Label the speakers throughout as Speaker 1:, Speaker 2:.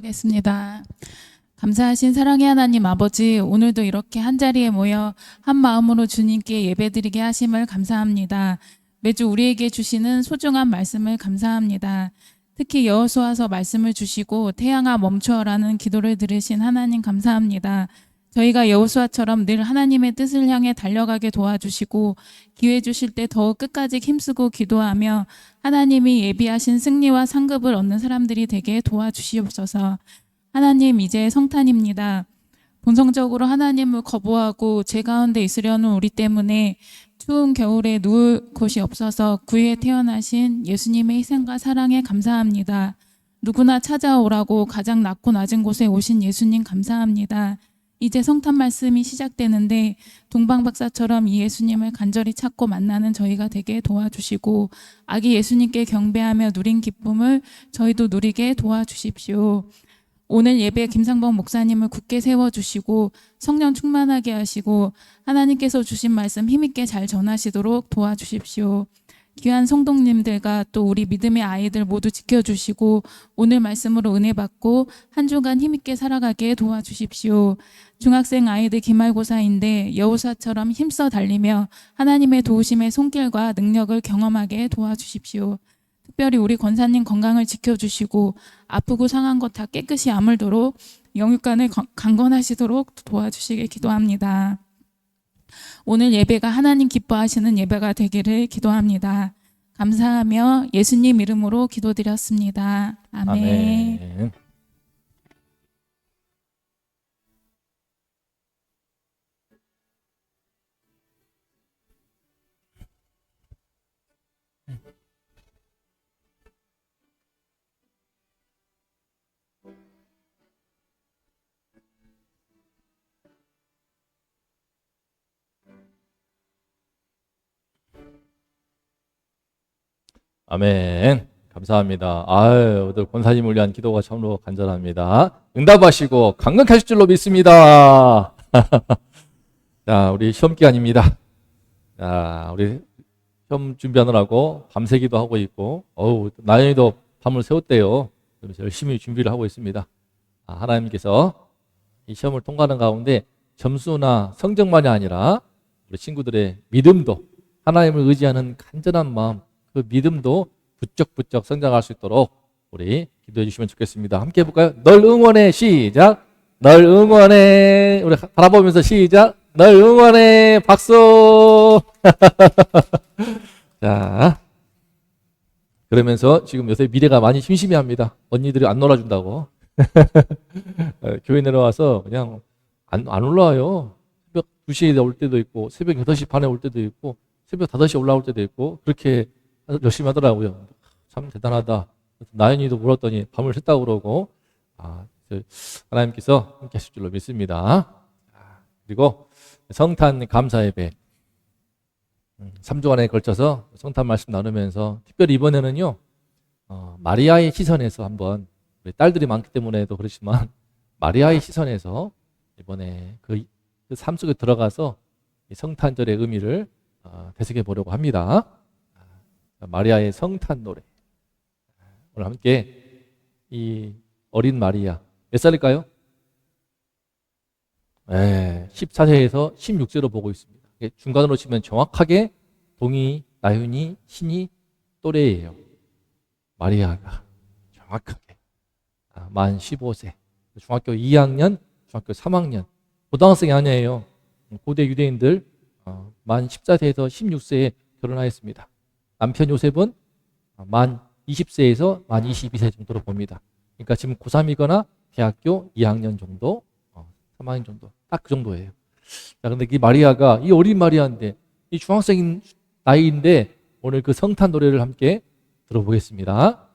Speaker 1: 하겠습니다. 감사하신 사랑의 하나님 아버지, 오늘도 이렇게 한자리에 모여 한 마음으로 주님께 예배드리게 하심을 감사합니다. 매주 우리에게 주시는 소중한 말씀을 감사합니다. 특히 여호수아서 말씀을 주시고 태양아 멈추어라는 기도를 들으신 하나님 감사합니다. 저희가 여호수아처럼 늘 하나님의 뜻을 향해 달려가게 도와주시고 기회 주실 때 더욱 끝까지 힘쓰고 기도하며 하나님이 예비하신 승리와 상급을 얻는 사람들이 되게 도와주시옵소서. 하나님, 이제 성탄입니다. 본성적으로 하나님을 거부하고 죄 가운데 있으려는 우리 때문에 추운 겨울에 누울 곳이 없어서 구유에 태어나신 예수님의 희생과 사랑에 감사합니다. 누구나 찾아오라고 가장 낮고 낮은 곳에 오신 예수님 감사합니다. 이제 성탄 말씀이 시작되는데 동방박사처럼 이 예수님을 간절히 찾고 만나는 저희가 되게 도와주시고 아기 예수님께 경배하며 누린 기쁨을 저희도 누리게 도와주십시오. 오늘 예배 김상범 목사님을 굳게 세워주시고 성령 충만하게 하시고 하나님께서 주신 말씀 힘있게 잘 전하시도록 도와주십시오. 귀한 성도님들과 또 우리 믿음의 아이들 모두 지켜주시고 오늘 말씀으로 은혜 받고 한 주간 힘있게 살아가게 도와주십시오. 중학생 아이들 기말고사인데 여호사처럼 힘써 달리며 하나님의 도우심의 손길과 능력을 경험하게 도와주십시오. 특별히 우리 권사님 건강을 지켜주시고 아프고 상한 것 다 깨끗이 아물도록 영육간을 강건하시도록 도와주시길 기도합니다. 오늘 예배가 하나님 기뻐하시는 예배가 되기를 기도합니다. 감사하며 예수님 이름으로 기도드렸습니다. 아멘.
Speaker 2: 아멘. 아멘. 감사합니다. 아유, 오늘 권사님을 위한 기도가 참으로 간절합니다. 응답하시고 강력하실 줄로 믿습니다. 자, 우리 시험 기간입니다. 자, 우리 시험 준비하느라고 밤새기도 하고 있고, 나연이도 밤을 새웠대요. 그래서 열심히 준비를 하고 있습니다. 하나님께서 이 시험을 통과하는 가운데 점수나 성적만이 아니라 우리 친구들의 믿음도, 하나님을 의지하는 간절한 마음, 그 믿음도 부쩍부쩍 성장할 수 있도록 우리 기도해 주시면 좋겠습니다. 함께 해볼까요? 널 응원해. 시작. 널 응원해. 우리 바라보면서 시작. 널 응원해. 박수. 자, 그러면서 지금 요새 미래가 많이 심심해합니다. 언니들이 안 놀아준다고. 교회 내려와서 그냥 안 올라와요. 새벽 2시에 올 때도 있고 새벽 8시 반에 올 때도 있고 새벽 5시에 올라올 때도 있고 그렇게 열심히 하더라고요. 참 대단하다. 나연이도 물었더니 밤을 샜다고 그러고 하나님께서 함께 하실 줄로 믿습니다. 그리고 성탄 감사 예배 3주간에 걸쳐서 성탄 말씀 나누면서 특별히 이번에는요 마리아의 시선에서 한번 우리 딸들이 많기 때문에도 그렇지만 마리아의 시선에서 이번에 그 삶 속에 들어가서 이 성탄절의 의미를 되새겨 보려고 합니다. 마리아의 성탄 노래. 오늘 함께 이 어린 마리아 몇 살일까요? 14세에서 16세로 보고 있습니다. 중간으로 치면 정확하게 동이, 나윤이, 신이 또래예요. 마리아가 정확하게 만 15세, 중학교 2학년, 중학교 3학년, 고등학생이 아니에요. 고대 유대인들 만 14세에서 16세에 결혼하였습니다. 남편 요셉은 만 20세에서 만 22세 정도로 봅니다. 그러니까 지금 고3이거나 대학교 2학년 정도, 3학년 정도, 딱 그 정도예요. 자, 근데 이 마리아가, 이 어린 마리아인데, 이 중학생인 나이인데, 오늘 그 성탄 노래를 함께 들어보겠습니다.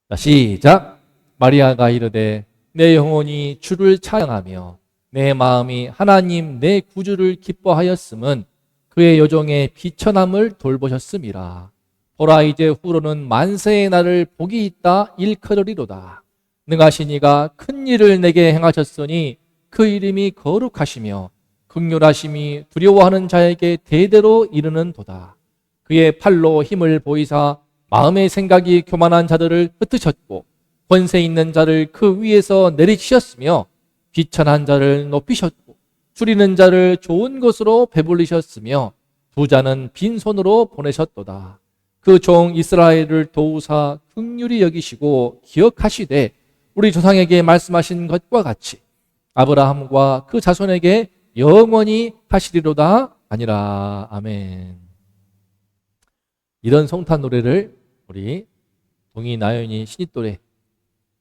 Speaker 2: 자, 시작. 마리아가 이르되, 내 영혼이 주를 찬양하며, 내 마음이 하나님 내 구주를 기뻐하였음은 그의 여종의 비천함을 돌보셨음이라. 보라 이제 후로는 만세의 날을 복이 있다 일컬으리로다. 능하신 이가 큰 일을 내게 행하셨으니 그 이름이 거룩하시며 긍휼하심이 두려워하는 자에게 대대로 이르는 도다. 그의 팔로 힘을 보이사 마음의 생각이 교만한 자들을 흩으셨고 권세 있는 자를 그 위에서 내리치셨으며 비천한 자를 높이셨고 줄이는 자를 좋은 것으로 배불리셨으며 부자는 빈손으로 보내셨도다. 그 종 이스라엘을 도우사 긍휼히 여기시고 기억하시되 우리 조상에게 말씀하신 것과 같이 아브라함과 그 자손에게 영원히 하시리로다 아니라. 아멘. 이런 성탄 노래를 우리 동이, 나연이, 신이 또래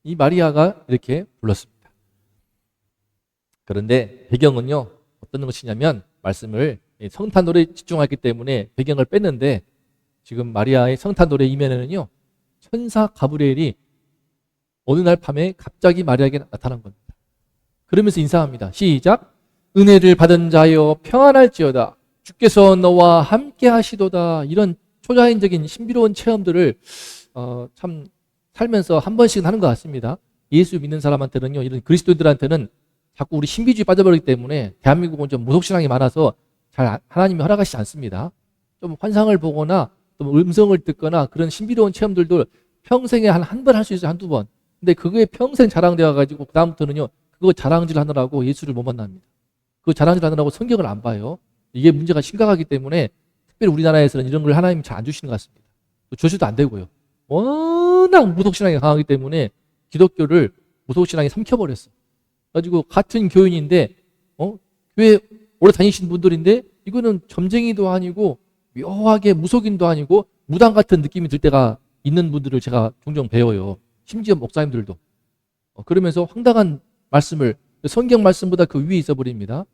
Speaker 2: 이 마리아가 이렇게 불렀습니다. 그런데 배경은요 어떤 것이냐면, 말씀을 성탄 노래에 집중하기 때문에 배경을 뺐는데, 지금 마리아의 성탄 노래 이면에는요 천사 가브리엘이 어느 날 밤에 갑자기 마리아에게 나타난 겁니다. 그러면서 인사합니다. 시작. 은혜를 받은 자여 평안할지어다. 주께서 너와 함께 하시도다. 이런 초자연적인 신비로운 체험들을 참 살면서 한 번씩은 하는 것 같습니다. 예수 믿는 사람한테는요, 이런 그리스도인들한테는 자꾸 우리 신비주의 빠져버리기 때문에 대한민국은 좀 무속신앙이 많아서 잘 하나님이 허락하시지 않습니다. 좀 환상을 보거나 또 음성을 듣거나 그런 신비로운 체험들도 평생에 한 번 할 수 있어요. 한두 번. 근데 그거에 평생 자랑되어 가지고 그 다음부터는요 그거 자랑질 하느라고 예수를 못 만납니다. 그 자랑질 하느라고 성경을 안 봐요. 이게 문제가 심각하기 때문에 특별히 우리나라에서는 이런 걸 하나님이 잘 안 주시는 것 같습니다. 조시도 안 되고요. 워낙 무속신앙이 강하기 때문에 기독교를 무속신앙이 삼켜버렸어. 가지고 같은 교인인데 교회 오래 다니신 분들인데 이거는 점쟁이도 아니고 묘하게 무속인도 아니고 무당 같은 느낌이 들 때가 있는 분들을 제가 종종 배워요. 심지어 목사님들도. 그러면서 황당한 말씀을 성경 말씀보다 그 위에 있어 버립니다.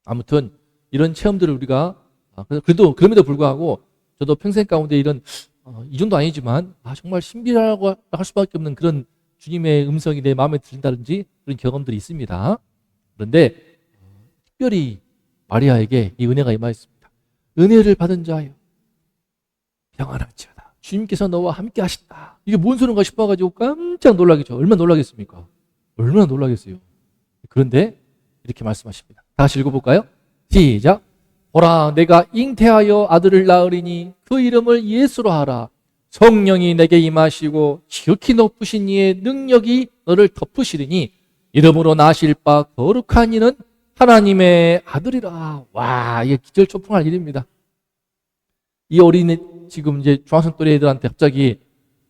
Speaker 2: 아무튼 이런 체험들을 우리가 그래도 그럼에도 불구하고 저도 평생 가운데 이런 이 정도 아니지만 정말 신비라고 할 수밖에 없는 그런 주님의 음성이 내 마음에 든다든지 그런 경험들이 있습니다. 그런데 특별히 마리아에게 이 은혜가 임하였습니다. 은혜를 받은 자여 평안할지어다. 주님께서 너와 함께 하신다. 이게 뭔 소린가 싶어가지고 깜짝 놀라겠죠. 얼마나 놀라겠습니까? 얼마나 놀라겠어요. 그런데 이렇게 말씀하십니다. 다 같이 읽어볼까요? 시작. 보라, 내가 잉태하여 아들을 낳으리니 그 이름을 예수로 하라. 성령이 내게 임하시고 지극히 높으신 이의 능력이 너를 덮으시리니 이름으로 나실 바 거룩한 이는 하나님의 아들이라. 와, 이게 기절초풍할 일입니다. 이 어린이 지금 이제 중학생 또래 애들한테 갑자기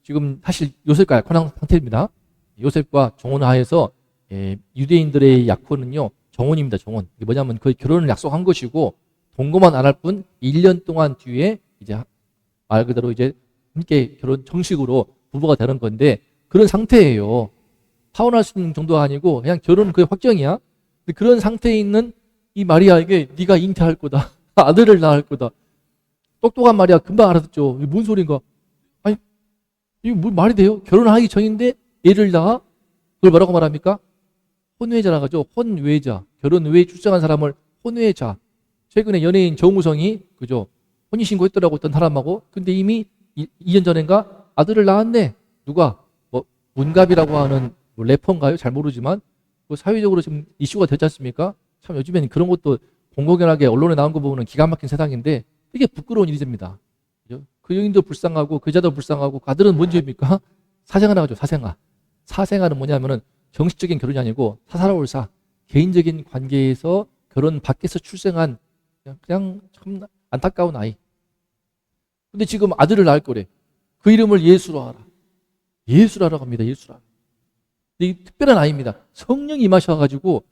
Speaker 2: 지금 사실 요셉과 약혼한 상태입니다. 요셉과 정혼 하에서 유대인들의 약혼은요 정혼입니다. 정혼. 이게 뭐냐면 거의 결혼을 약속한 것이고 동거만 안 할 뿐 1년 동안 뒤에 이제 말 그대로 이제 함께 결혼 정식으로 부부가 되는 건데 그런 상태예요. 파혼할 수 있는 정도가 아니고 그냥 결혼은 거의 확정이야. 근데 그런 상태에 있는 이 마리아에게 네가 잉태할 거다. 아들을 낳을 거다. 똑똑한 마리아 금방 알아듣죠. 이게 뭔 소린가? 아니 이게 뭐 말이 돼요? 결혼하기 전인데 애를 낳아? 그걸 뭐라고 말합니까? 혼외자라고 하죠. 혼외자. 결혼 외에 출생한 사람을 혼외자. 최근에 연예인 정우성이 그죠? 혼인신고했더라고 어떤 사람하고. 근데 이미 2년 전인가 아들을 낳았네. 누가? 뭐 문갑이라고 하는 뭐 래퍼인가요? 잘 모르지만 그 사회적으로 지금 이슈가 됐지 않습니까? 참 요즘에는 그런 것도 공공연하게 언론에 나온 거 보면 기가 막힌 세상인데 되게 부끄러운 일입니다. 그죠? 그 여인도 불쌍하고 그 여자도 불쌍하고 그 아들은 뭔 죄입니까? 사생아라고 하죠. 사생아. 사생아는 뭐냐면은 정식적인 결혼이 아니고 사사로울사 개인적인 관계에서 결혼 밖에서 출생한 그냥 참 안타까운 아이. 근데 지금 아들을 낳을 거래. 그 이름을 예수로 하라. 예수라라고 합니다. 예수라. 이 특별한 아이입니다. 성령이 임하셔가지고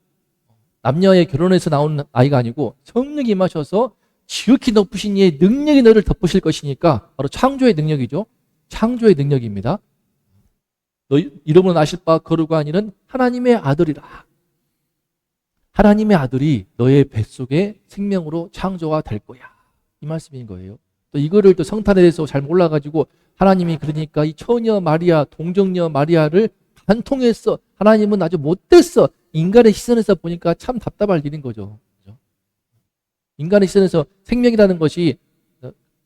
Speaker 2: 남녀의 결혼에서 나온 아이가 아니고 성령이 임하셔서 지극히 높으신 이의 능력이 너를 덮으실 것이니까 바로 창조의 능력이죠. 창조의 능력입니다. 너 이름으로 나실 바 거룩한 이는 하나님의 아들이라. 하나님의 아들이 너의 뱃속에 생명으로 창조가 될 거야. 이 말씀인 거예요. 또 이거를 또 성탄에 대해서 잘 몰라가지고 하나님이 그러니까 이 처녀 마리아, 동정녀 마리아를 간통했어. 하나님은 아주 못됐어. 인간의 시선에서 보니까 참 답답할 일인 거죠. 그죠? 인간의 시선에서 생명이라는 것이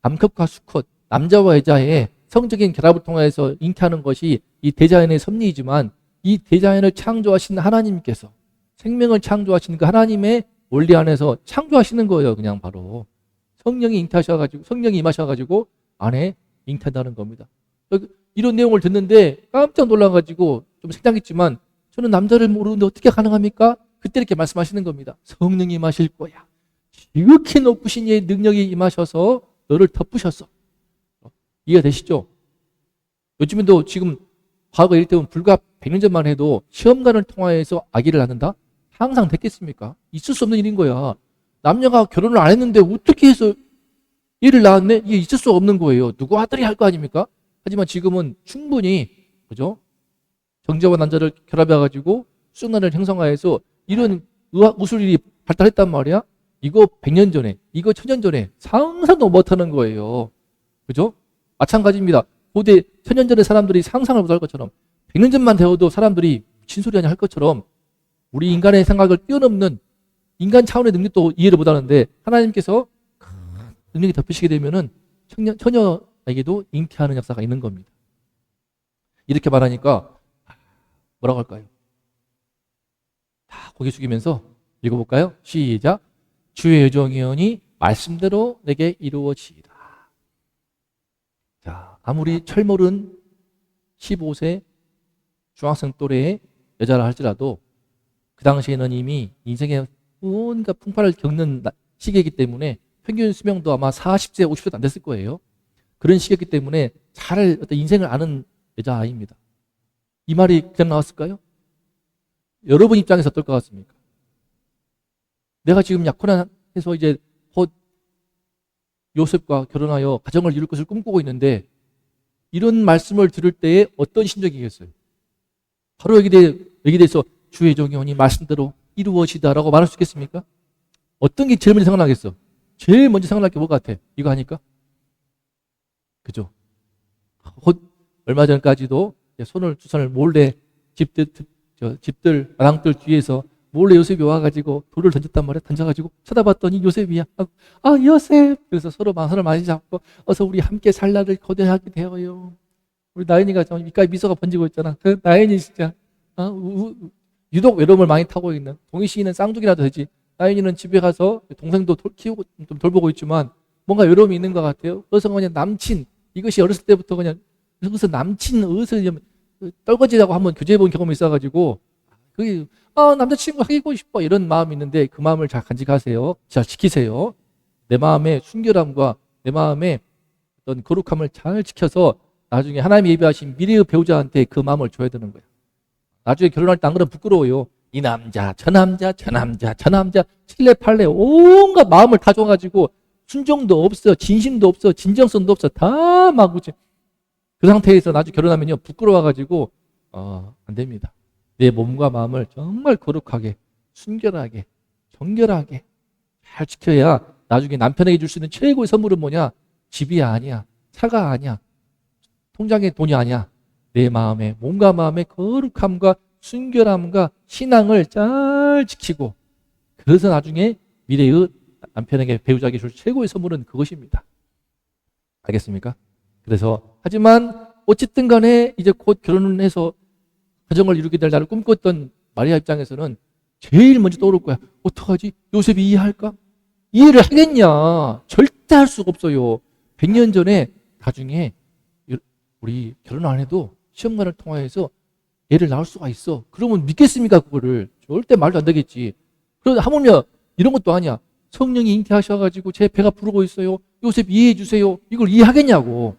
Speaker 2: 암컷과 수컷, 남자와 여자의 성적인 결합을 통해서 잉태하는 것이 이 대자연의 섭리이지만 이 대자연을 창조하신 하나님께서 생명을 창조하시는 그 하나님의 원리 안에서 창조하시는 거예요. 그냥 바로 성령이 잉태하셔가지고 성령이 임하셔가지고 안에 잉태한다는 겁니다. 이런 내용을 듣는데 깜짝 놀라가지고 좀 생각했지만 저는 남자를 모르는데 어떻게 가능합니까? 그때 이렇게 말씀하시는 겁니다. 성령이 임하실 거야. 지극히 높으신 이의 능력이 임하셔서 너를 덮으셨어. 이해가 되시죠? 요즘에도 지금 과거 이럴 때면 불과 100년 전만 해도 시험관을 통하여서 아기를 낳는다? 항상 됐겠습니까? 있을 수 없는 일인 거야. 남녀가 결혼을 안 했는데 어떻게 해서 얘를 낳았네? 이게 있을 수 없는 거예요. 누구 아들이 할 거 아닙니까? 하지만 지금은 충분히, 그죠? 정자와 난자를 결합해가지고 쑥난을 형성하여서 이런 의학 무술이 발달했단 말이야? 이거 100년 전에, 이거 1000년 전에 상상도 못하는 거예요. 그죠? 마찬가지입니다. 고대 1000년 전에 사람들이 상상을 못할 것처럼 100년 전만 되어도 사람들이 미친 소리 아니야 할 것처럼 우리 인간의 생각을 뛰어넘는 인간 차원의 능력도 이해를 못하는데 하나님께서 능력이 덮으시게 되면은 처녀에게도 잉태하는 역사가 있는 겁니다. 이렇게 말하니까 뭐라고 할까요? 다 고개 숙이면서 읽어볼까요? 시작. 주의 여정이오니 말씀대로 내게 이루어지이다. 자, 아무리 철모른 15세 중학생 또래의 여자라 할지라도 그 당시에는 이미 인생의 온갖 풍파를 겪는 시기이기 때문에 평균 수명도 아마 40세, 50세도 안 됐을 거예요. 그런 시기였기 때문에 잘 어떤 인생을 아는 여자아이입니다. 이 말이 그냥 나왔을까요? 여러분 입장에서 어떨 것 같습니까? 내가 지금 약혼해서 이제 곧 요셉과 결혼하여 가정을 이룰 것을 꿈꾸고 있는데 이런 말씀을 들을 때에 어떤 심정이겠어요? 바로 여기 대해서 주의 종이오니 말씀대로 이루어지다라고 말할 수 있겠습니까? 어떤 게 제일 먼저 생각나겠어? 제일 먼저 생각날 게 뭐 같아? 이거 하니까? 그죠? 얼마 전까지도 두 손을 몰래 집들, 마당들 뒤에서 몰래 요셉이 와가지고 돌을 던졌단 말이야. 던져가지고 쳐다봤더니 요셉이야. 아, 요셉! 그래서 서로 손을 많이 잡고 어서 우리 함께 살 날을 거둬하게 되어요. 우리 나연이가 좀 입가에 미소가 번지고 있잖아. 그 나연이 진짜 유독 외로움을 많이 타고 있는 동희 씨는 쌍둥이라도 되지. 나연이는 집에 가서 동생도 키우고 좀 돌보고 있지만 뭔가 외로움이 있는 것 같아요. 그래서 그냥 남친 이것이 어렸을 때부터 그냥 그래서 남친 옷을 떨거지라고 한번 교제해본 경험이 있어가지고 그게 남자친구 사귀고 싶어 이런 마음이 있는데 그 마음을 잘 간직하세요. 잘 지키세요. 내 마음의 순결함과 내 마음의 어떤 거룩함을 잘 지켜서 나중에 하나님이 예비하신 미래의 배우자한테 그 마음을 줘야 되는 거야. 나중에 결혼할 때 안 그러면 부끄러워요. 이 남자, 저 남자, 저 남자, 저 남자, 칠레팔레 온갖 마음을 다 줘가지고 순종도 없어, 진심도 없어, 진정성도 없어, 다 마구지. 그 상태에서 나중에 결혼하면요 부끄러워가지고 안 됩니다. 내 몸과 마음을 정말 거룩하게, 순결하게, 정결하게 잘 지켜야 나중에 남편에게 줄 수 있는 최고의 선물은 뭐냐? 집이 아니야, 차가 아니야, 통장에 돈이 아니야. 내 마음의 몸과 마음의 거룩함과 순결함과 신앙을 잘 지키고 그래서 나중에 미래의 남편에게 배우자에게 줄 최고의 선물은 그것입니다. 알겠습니까? 그래서 하지만 어쨌든 간에 이제 곧 결혼을 해서 가정을 이루게 될 나를 꿈꿨던 마리아 입장에서는 제일 먼저 떠오를 거야. 어떡하지? 요셉이 이해할까? 이해를 하겠냐? 절대 할 수가 없어요. 100년 전에 나중에 우리 결혼 안 해도 시험관을 통하여서 애를 낳을 수가 있어. 그러면 믿겠습니까? 그거를. 절대 말도 안 되겠지. 그런데 하물며 이런 것도 아니야. 성령이 잉태하셔가지고 제 배가 부르고 있어요. 요셉 이해해 주세요. 이걸 이해하겠냐고.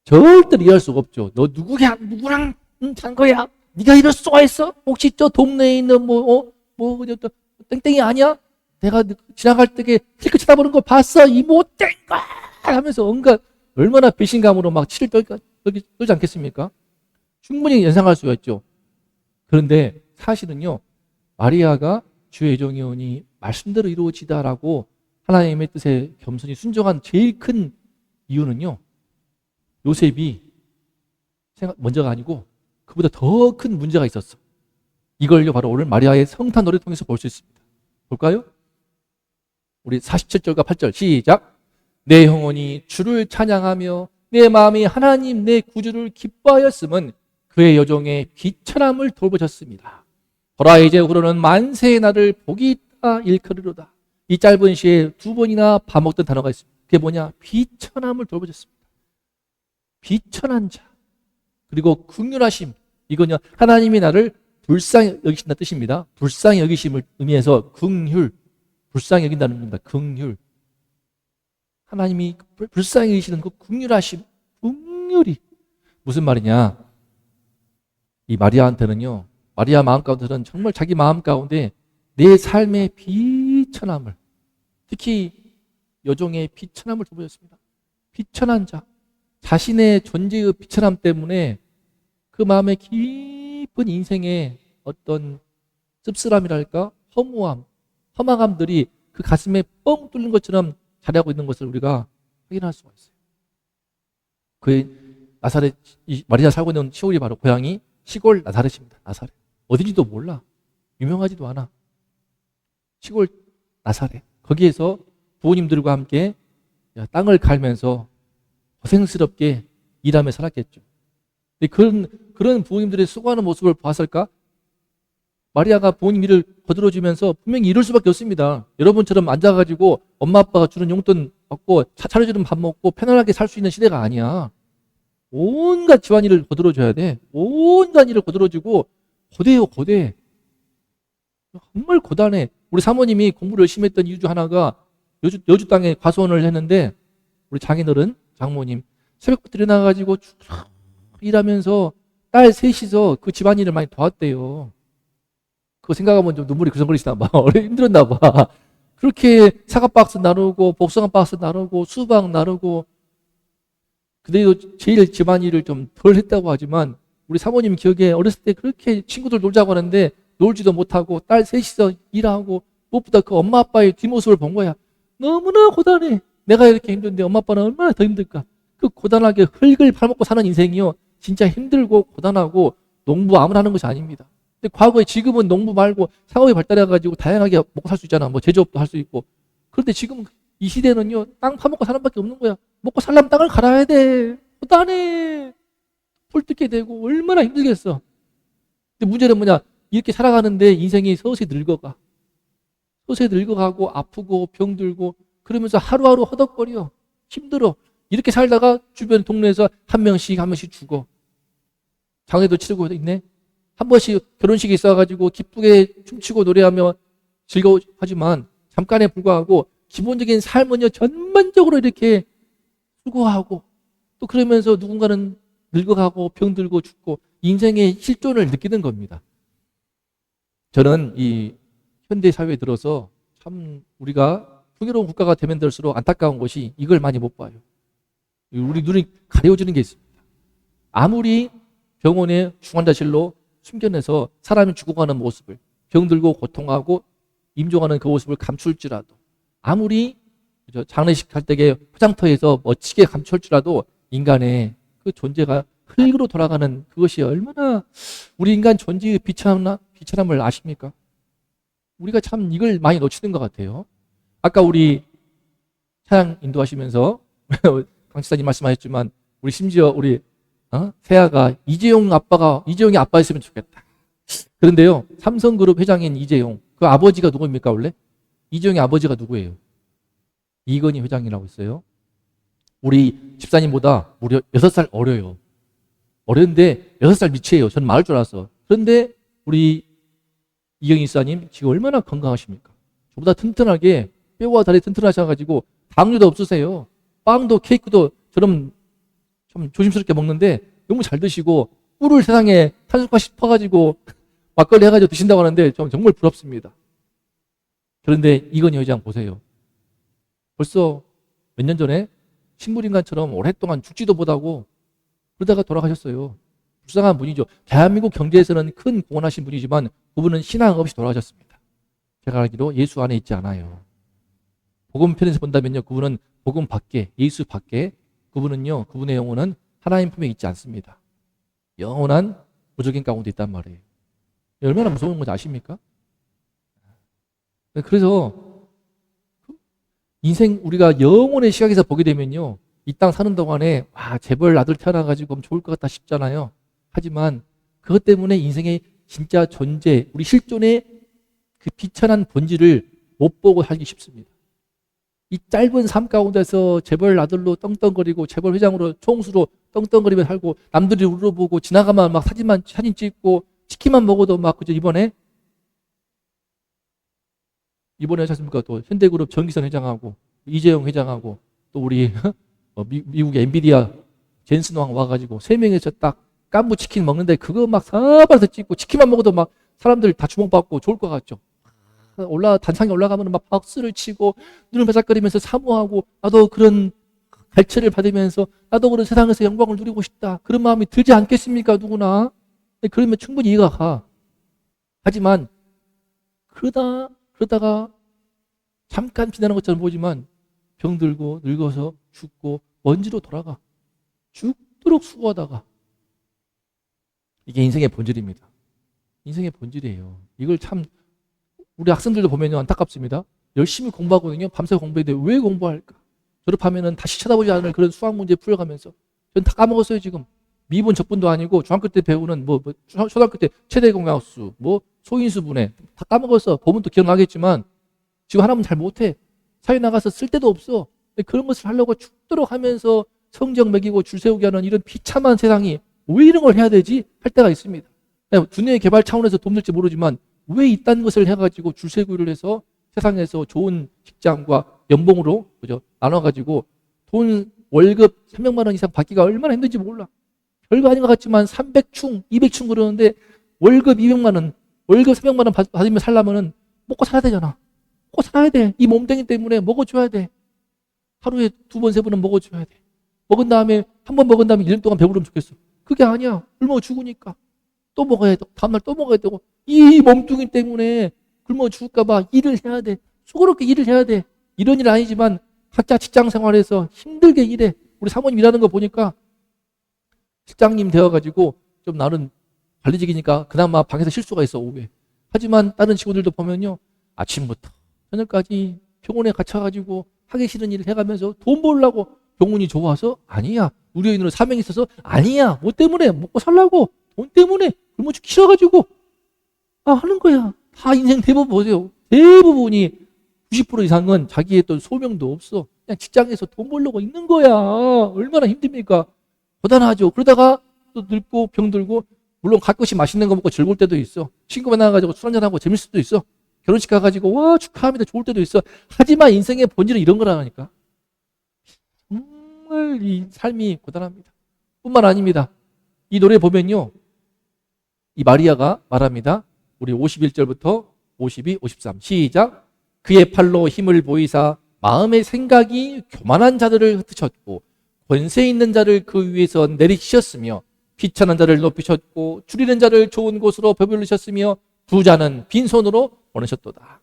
Speaker 2: 절대 이해할 수가 없죠. 너 누구랑 산 거야? 네가 이럴 수가 있어? 혹시 저 동네에 있는 땡땡이 아니야? 내가 지나갈 때에 힐끗 쳐다보는 거 봤어? 이 못된 거! 하면서 온갖 얼마나 배신감으로 막 치를 떨지 않겠습니까? 충분히 연상할 수가 있죠. 그런데 사실은요, 마리아가 주의 종이오니 말씀대로 이루어지다라고 하나님의 뜻에 겸손히 순종한 제일 큰 이유는요, 요셉이 먼저가 아니고 그보다 더 큰 문제가 있었어. 이걸요 바로 오늘 마리아의 성탄 노래를 통해서 볼 수 있습니다. 볼까요? 우리 47절과 8절 시작. 내 영혼이 주를 찬양하며 내 마음이 하나님 내 구주를 기뻐하였음은 그의 여종의 비천함을 돌보셨습니다. 보라 이제 후로는 만세의 날을 복이 있다 일컬으로다. 이 짧은 시에 두 번이나 반복된 단어가 있습니다. 그게 뭐냐? 비천함을 돌보셨습니다. 비천한 자. 그리고 긍휼하심. 이건요, 하나님이 나를 불쌍히 여기신다는 뜻입니다. 불쌍히 여기심을 의미해서 긍휼, 불쌍히 여긴다는 겁니다. 긍휼. 하나님이 불쌍히 여기시는 그 긍휼하심, 긍휼이 무슨 말이냐? 이 마리아한테는요, 마리아 마음 가운데는 정말 자기 마음 가운데 내 삶의 비천함을, 특히 여종의 비천함을 보여줬습니다. 비천한 자, 자신의 존재의 비천함 때문에 그 마음의 깊은 인생의 어떤 씁쓸함이랄까, 허무함, 허망함들이 그 가슴에 뻥 뚫린 것처럼 자리하고 있는 것을 우리가 확인할 수가 있어요. 그 나사렛, 이 마리아 살고 있는 시골이 바로 고향이 시골 나사렛입니다. 나사렛. 어딘지도 몰라. 유명하지도 않아. 시골 나사렛. 거기에서 부모님들과 함께 땅을 갈면서 고생스럽게 일하며 살았겠죠. 근데 그런 부모님들의 수고하는 모습을 봤을까? 마리아가 부모님 일을 거들어주면서 분명히 이럴 수밖에 없습니다. 여러분처럼 앉아가지고 엄마 아빠가 주는 용돈 받고 차려주는 밥 먹고 편안하게 살 수 있는 시대가 아니야. 온갖 집안일을 거들어줘야 돼. 온갖 일을 거들어주고 고대요, 고대. 정말 고단해. 우리 사모님이 공부를 열심히 했던 이유 중 하나가 여주 땅에 과수원을 했는데 우리 장인어른, 장모님 새벽부터 일어나가지고 쭉 일하면서 딸 셋이서 그 집안일을 많이 도왔대요. 그거 생각하면 좀 눈물이 그성거리시나 봐. 힘들었나 봐. 그렇게 사과 박스 나누고 복숭아 박스 나누고 수박 나누고, 그래도 제일 집안일을 좀 덜 했다고 하지만 우리 사모님 기억에 어렸을 때 그렇게 친구들 놀자고 하는데 놀지도 못하고 딸 셋이서 일하고, 무엇보다 그 엄마 아빠의 뒷모습을 본 거야. 너무나 고단해. 내가 이렇게 힘든데 엄마 아빠는 얼마나 더 힘들까. 그 고단하게 흙을 팔먹고 사는 인생이요, 진짜 힘들고 고단하고 농부 아무나 하는 것이 아닙니다. 근데 과거에, 지금은 농부 말고 상업이 발달해가지고 다양하게 먹고 살 수 있잖아. 뭐 제조업도 할 수 있고. 그런데 지금 이 시대는요, 땅 파먹고 사는 밖에 없는 거야. 먹고 살려면 땅을 갈아야 돼. 고단해. 풀 뜯게 되고 얼마나 힘들겠어. 근데 문제는 뭐냐, 이렇게 살아가는데 인생이 서서히 늙어가. 서서히 늙어가고 아프고 병들고 그러면서 하루하루 허덕거려. 힘들어. 이렇게 살다가 주변 동네에서 한 명씩 죽어. 장례도 치르고 있네. 한 번씩 결혼식이 있어가지고 기쁘게 춤추고 노래하며 즐거워하지만 잠깐에 불과하고, 기본적인 삶은요, 전반적으로 이렇게 수고하고 또 그러면서 누군가는 늙어가고 병들고 죽고 인생의 실존을 느끼는 겁니다. 저는 이 현대 사회에 들어서 참 우리가 풍요로운 국가가 되면 될수록 안타까운 것이 이걸 많이 못 봐요. 우리 눈이 가려워지는 게 있습니다. 아무리 병원의 중환자실로 숨겨내서 사람이 죽어가는 모습을, 병들고 고통하고 임종하는 그 모습을 감출지라도, 아무리 장례식 할 때에 화장터에서 멋지게 감출지라도 인간의 그 존재가 흙으로 돌아가는 그것이 얼마나 우리 인간 존재의 비천함을 아십니까? 우리가 참 이걸 많이 놓치는 것 같아요. 아까 우리 찬양 인도하시면서 강 지사님 말씀하셨지만, 우리 심지어 우리 세아가 이재용이 아빠였으면 좋겠다. 그런데요, 삼성그룹 회장인 이재용, 그 아버지가 누구입니까 원래? 이재용의 아버지가 누구예요? 이건희 회장이라고 있어요. 우리 집사님보다 무려 6살 어려요. 어렸는데 6살 미치예요. 저는 많을 줄 알았어. 그런데 우리 이경희 집사님 지금 얼마나 건강하십니까? 저보다 튼튼하게, 뼈와 다리 튼튼하셔가지고 당뇨도 없으세요. 빵도 케이크도 저는 좀 조심스럽게 먹는데 너무 잘 드시고, 꿀을 세상에 탄수화 싶어가지고 막걸리 해가지고 드신다고 하는데 정말 부럽습니다. 그런데 이건희 회장 보세요. 벌써 몇 년 전에 식물인간처럼 오랫동안 죽지도 못하고 그러다가 돌아가셨어요. 불쌍한 분이죠. 대한민국 경제에서는 큰 공헌하신 분이지만 그분은 신앙 없이 돌아가셨습니다. 제가 알기로 예수 안에 있지 않아요. 복음 편에서 본다면요, 그분은 복음 밖에, 예수 밖에, 그분은요, 그분의 영혼은 하나님 품에 있지 않습니다. 영원한 무적인 가운데 있단 말이에요. 얼마나 무서운 건지 아십니까? 그래서 인생 우리가 영혼의 시각에서 보게 되면요, 이 땅 사는 동안에 재벌 아들 태어나가지고 좋을 것 같다 싶잖아요. 하지만 그것 때문에 인생의 진짜 존재, 우리 실존의 그 비천한 본질을 못 보고 살기 쉽습니다. 이 짧은 삶 가운데서 재벌 아들로 떵떵거리고 재벌 회장으로 총수로 떵떵거리며 살고 남들이 울어보고 지나가면 막 사진 찍고 치킨만 먹어도 막 그죠. 이번에 하셨습니까? 또 현대그룹 정기선 회장하고 이재용 회장하고 또 우리 미국의 엔비디아 젠슨 왕 와가지고 3명에서 딱 깐부 치킨 먹는데 그거 막 사발에서 찍고 치킨만 먹어도 막 사람들 다 주목받고 좋을 것 같죠. 단상에 올라가면 막 박수를 치고 눈을 바짝거리면서 사모하고 나도 그런 갈채를 받으면서 나도 그런 세상에서 영광을 누리고 싶다. 그런 마음이 들지 않겠습니까? 누구나. 그러면 충분히 이해가 가. 하지만 그러다가 잠깐 빛나는 것처럼 보지만 병들고 늙어서 죽고 먼지로 돌아가. 죽도록 수고하다가. 이게 인생의 본질입니다. 인생의 본질이에요. 이걸 참 우리 학생들도 보면요 안타깝습니다. 열심히 공부하거든요. 밤새 공부했는데 왜 공부할까? 졸업하면은 다시 쳐다보지 않을 그런 수학 문제 풀어가면서 전 다 까먹었어요 지금. 미분 적분도 아니고 중학교 때 배우는 초등학교 때 최대 공약수 소인수 분해 다 까먹었어. 보면 또 기억나겠지만 지금 하나면 잘 못해. 사회 나가서 쓸 데도 없어. 근데 그런 것을 하려고 죽도록 하면서 성적 매기고 줄 세우게 하는 이런 비참한 세상이 왜 이런 걸 해야 되지? 할 때가 있습니다. 두뇌 개발 차원에서 도움 될지 모르지만 왜 이딴 것을 해가지고 줄 세고 일을 해서 세상에서 좋은 직장과 연봉으로 그죠 나눠가지고 돈 월급 300만 원 이상 받기가 얼마나 힘든지 몰라. 별거 아닌 것 같지만 300충, 200충 그러는데 월급 200만 원, 월급 300만 원 받으면 살려면은 먹고 살아야 되잖아. 먹고 살아야 돼. 이 몸뚱이 때문에 먹어줘야 돼. 하루에 2번, 3번은 먹어줘야 돼. 먹은 다음에 한 번 먹은 다음에 1년 동안 배부르면 좋겠어. 그게 아니야. 굶어 죽으니까. 또 먹어야 돼. 다음날 또 먹어야 되고 이 몸뚱이 때문에 굶어 죽을까봐 일을 해야 돼. 수고롭게 일을 해야 돼. 이런 일 아니지만 각자 직장 생활에서 힘들게 일해. 우리 사모님 일하는 거 보니까 실장님 되어가지고 좀 나는 관리직이니까 그나마 방에서 쉴 수가 있어 오후에. 하지만 다른 직원들도 보면요 아침부터 저녁까지 병원에 갇혀가지고 하기 싫은 일을 해가면서 돈 벌려고. 병원이 좋아서? 아니야. 의료인으로 사명이 있어서? 아니야. 뭐 때문에? 먹고 살라고. 돈 때문에 굶어 죽기 싫어가지고 하는 거야. 다 인생 대부분 보세요. 대부분이 90% 이상은 자기의 또 소명도 없어. 그냥 직장에서 돈 벌려고 있는 거야. 얼마나 힘듭니까? 고단하죠. 그러다가 또 늙고 병들고 물론 가끔씩 맛있는 거 먹고 즐거울 때도 있어. 친구 만나가지고 술 한잔하고 재밌을 수도 있어. 결혼식 가가지고 와 축하합니다 좋을 때도 있어. 하지만 인생의 본질은 이런 거라니까. 정말 이 삶이 고단합니다. 뿐만 아닙니다. 이 노래 보면요. 이 마리아가 말합니다. 우리 51절부터 52, 53 시작. 그의 팔로 힘을 보이사 마음의 생각이 교만한 자들을 흩으셨고 권세 있는 자를 그 위에서 내리치셨으며 비천한 자를 높이셨고 줄이는 자를 좋은 곳으로 배불리셨으며 부자는 빈손으로 보내셨도다.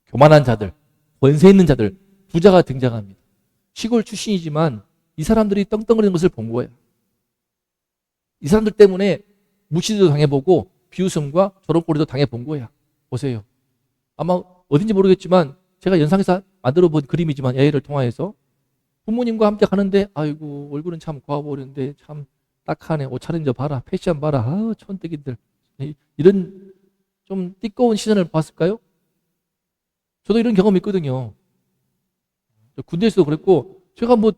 Speaker 2: 교만한 자들, 권세 있는 자들, 부자가 등장합니다. 시골 출신이지만 이 사람들이 떵떵거리는 것을 본 거예요. 이 사람들 때문에 무시도 당해보고 비웃음과 조롱거리도 당해본 거야. 보세요. 아마 어딘지 모르겠지만 제가 연상해서 만들어 본 그림이지만 AI를 통화해서 부모님과 함께 가는데 아이고 얼굴은 참 고와 보이는데 참 딱하네. 옷 차린 저 봐라. 패션 봐라. 촌뜨기들. 이런 좀 띠꺼운 시선을 봤을까요? 저도 이런 경험이 있거든요. 군대에서도 그랬고 제가 뭐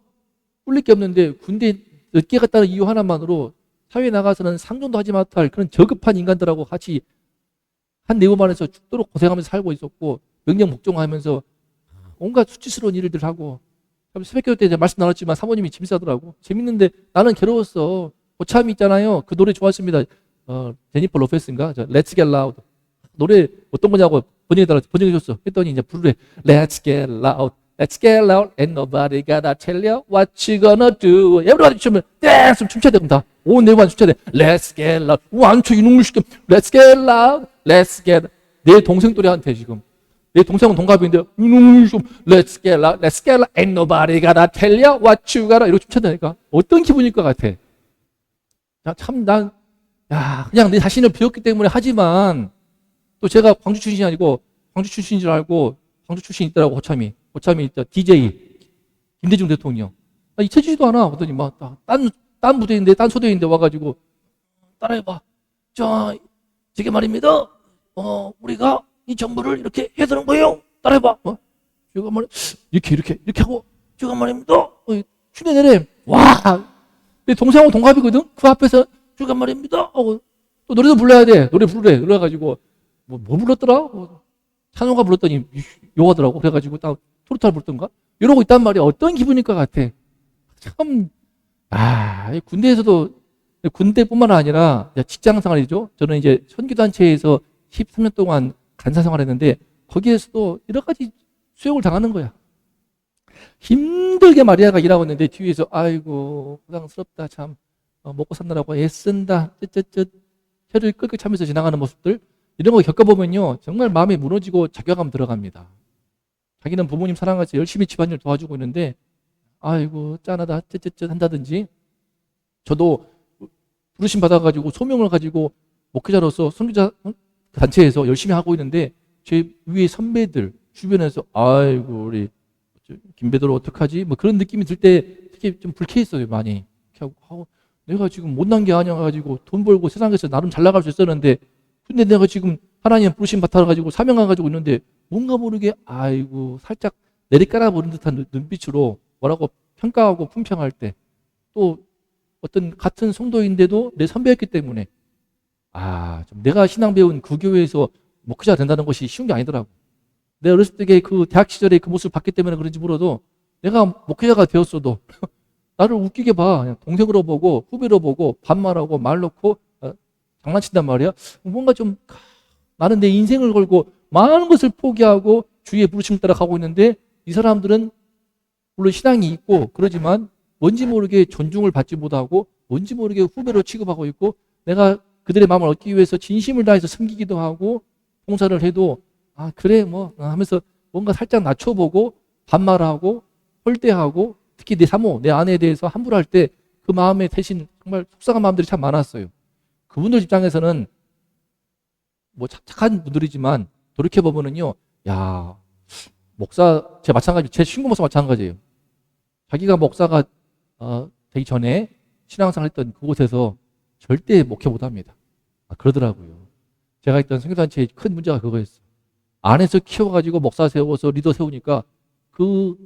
Speaker 2: 꿀릴 게 없는데 군대 늦게 갔다는 이유 하나만으로 사회에 나가서는 상종도 하지 못할 그런 저급한 인간들하고 같이 한 내부만에서 죽도록 고생하면서 살고 있었고 명령 복종하면서 온갖 수치스러운 일들 하고 새벽기도 때 말씀 나눴지만 사모님이 재밌어하더라고. 재밌는데 나는 괴로웠어. 고참이 있잖아요. 그 노래 좋았습니다. 제니퍼 로페스인가? Let's Get Loud. 노래 어떤 거냐고 번역해 줬어. 했더니 이제 부르래. Let's get loud. Let's get loud. Ain't nobody gonna tell you what you gonna do. Everybody 춤을 댄스 춤춰야 돼. 그럼 다. 온 내부만 춤춰야 돼. Let's get loud. 완초 이놈을 시켜. Let's get loud. Let's get. 내 동생 또래한테 지금. 내 동생은 동갑인데 이놈을 좀 Let's get loud. Let's get loud. Ain't nobody gonna tell you what you gonna. 이러고 춤춰야 되니까. 어떤 기분일 것 같아? 참 그냥 내 자신을 비웠기 때문에 하지만 또 제가 광주 출신이 아니고 광주 출신인 줄 알고 광주 출신 있더라고 고참이 DJ 김대중 대통령 잊혀지지도 않아. 그러더니 막 딴 부대인데 딴 소대인데 와가지고 따라해봐. 저게 말입니다. 우리가 이 정부를 이렇게 해서는 거예요. 따라해봐. 주가 말해 이렇게 하고 주가 말입니다. 추내내래. 와, 내 동생하고 동갑이거든. 그 앞에서 주가 말입니다. 하고 또 노래도 불러야 돼. 노래 부르래. 그래가지고 뭐 불렀더라? 찬호가 불렀더니 욕하더라고. 그래가지고 딱 토르타를 불렀던가? 이러고 있단 말이야. 어떤 기분일 것 같아. 참, 군대에서도 군대뿐만 아니라 직장 생활이죠. 저는 이제 선교단체에서 13년 동안 간사 생활했는데 거기에서도 여러 가지 수용을 당하는 거야. 힘들게 마리아가 일하고 있는데 뒤에서 아이고 고생스럽다 참 먹고 산다라고 애쓴다 쯧쯧쯧 혀를 끄끄 차면서 지나가는 모습들 이런 거 겪어보면요 정말 마음이 무너지고 자괴감 들어갑니다. 자기는 부모님 사랑하면서 열심히 집안일 도와주고 있는데 아이고 짠하다 쯧쯧쯧 한다든지 저도 부르심 받아가지고 소명을 가지고 목회자로서 선교자 단체에서 열심히 하고 있는데 제 위에 선배들 주변에서 아이고 우리 김배도를 어떡하지? 뭐 그런 느낌이 들 때 특히 좀 불쾌했어요 많이. 이렇게 하고 내가 지금 못난 게 아니야 가지고 돈 벌고 세상에서 나름 잘 나갈 수 있었는데 근데 내가 지금 하나님 부르심 받아가지고 사명을 가지고 있는데 뭔가 모르게 아이고 살짝 내리깔아 보는 듯한 눈빛으로 뭐라고 평가하고 품평할 때 또 어떤 같은 성도인데도 내 선배였기 때문에 좀 내가 신앙 배운 그 교회에서 목회자가 된다는 것이 쉬운 게 아니더라고. 내 어렸을 때 그 대학 시절에 그 모습을 봤기 때문에 그런지 몰라도 내가 목회자가 되었어도 나를 웃기게 봐. 그냥 동생으로 보고 후배로 보고 반말하고 말 놓고 장난친단 말이야. 뭔가 좀 나는 내 인생을 걸고 많은 것을 포기하고 주의 부르심을 따라 가고 있는데 이 사람들은 물론 신앙이 있고 그러지만 뭔지 모르게 존중을 받지 못하고 뭔지 모르게 후배로 취급하고 있고 내가 그들의 마음을 얻기 위해서 진심을 다해서 섬기기도 하고 봉사를 해도 그래 뭐 하면서 뭔가 살짝 낮춰보고 반말하고 홀대하고 특히 내 사모 내 아내에 대해서 함부로 할 때 그 마음에 대신 정말 속상한 마음들이 참 많았어요. 그분들 입장에서는 뭐 착한 분들이지만 돌이켜보면은요 목사 제 마찬가지 제 친구 목사 마찬가지예요. 자기가 목사가 되기 전에 신앙생활 했던 그곳에서 절대 목회 못합니다. 그러더라고요. 제가 있던 선교단체의 큰 문제가 그거였어요. 안에서 키워가지고 목사 세워서 리더 세우니까 그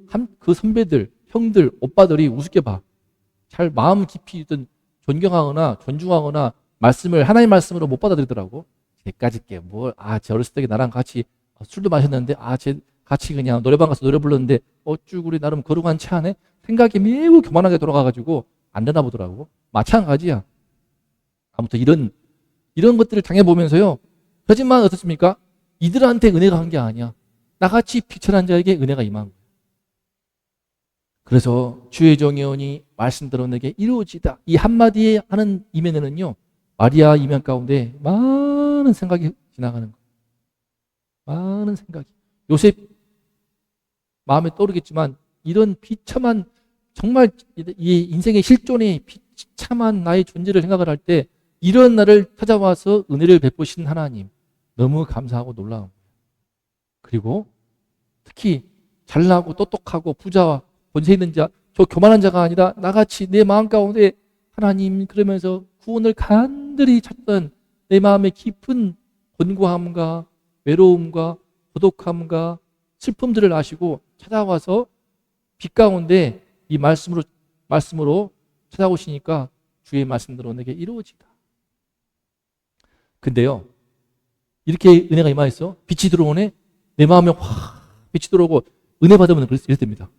Speaker 2: 선배들, 형들, 오빠들이 우습게 봐. 잘 마음 깊이 존경하거나 존중하거나 하나님 말씀으로 못 받아들이더라고. 쟤까짓 게 제 어렸을 때 나랑 같이 술도 마셨는데 쟤 같이 그냥 노래방 가서 노래 불렀는데 어쭈 우리 나름 거룩한 체 안에 생각이 매우 교만하게 돌아가가지고 안 되나 보더라고. 마찬가지야. 아무튼 이런 것들을 당해보면서요. 하지만 어떻습니까? 이들한테 은혜가 한 게 아니야. 나같이 비천한 자에게 은혜가 임한 거야. 그래서 주의 종의 언이 말씀대로 내게 이루어지다. 이 한마디에 하는 이면에는요. 마리아 이면 가운데 많은 생각이 지나가는 거예요. 많은 생각이. 요셉 마음에 떠오르겠지만 이런 비참한 정말 이 인생의 실존의 비참한 나의 존재를 생각을 할 때 이런 나를 찾아와서 은혜를 베푸신 하나님 너무 감사하고 놀라운 거예요. 그리고 특히 잘나고 똑똑하고 부자와 권세 있는 자, 저 교만한 자가 아니라 나같이 내 마음 가운데 하나님 그러면서 구원을 간절히 찾던 내 마음의 깊은 곤고함과 외로움과 고독함과 슬픔들을 아시고 찾아와서 빛 가운데 이 말씀으로 찾아오시니까 주의 말씀대로 내게 이루어지다. 근데요, 이렇게 은혜가 임하였어. 빛이 들어오네. 내 마음에 확 빛이 들어오고 은혜 받으면 이랬답니다.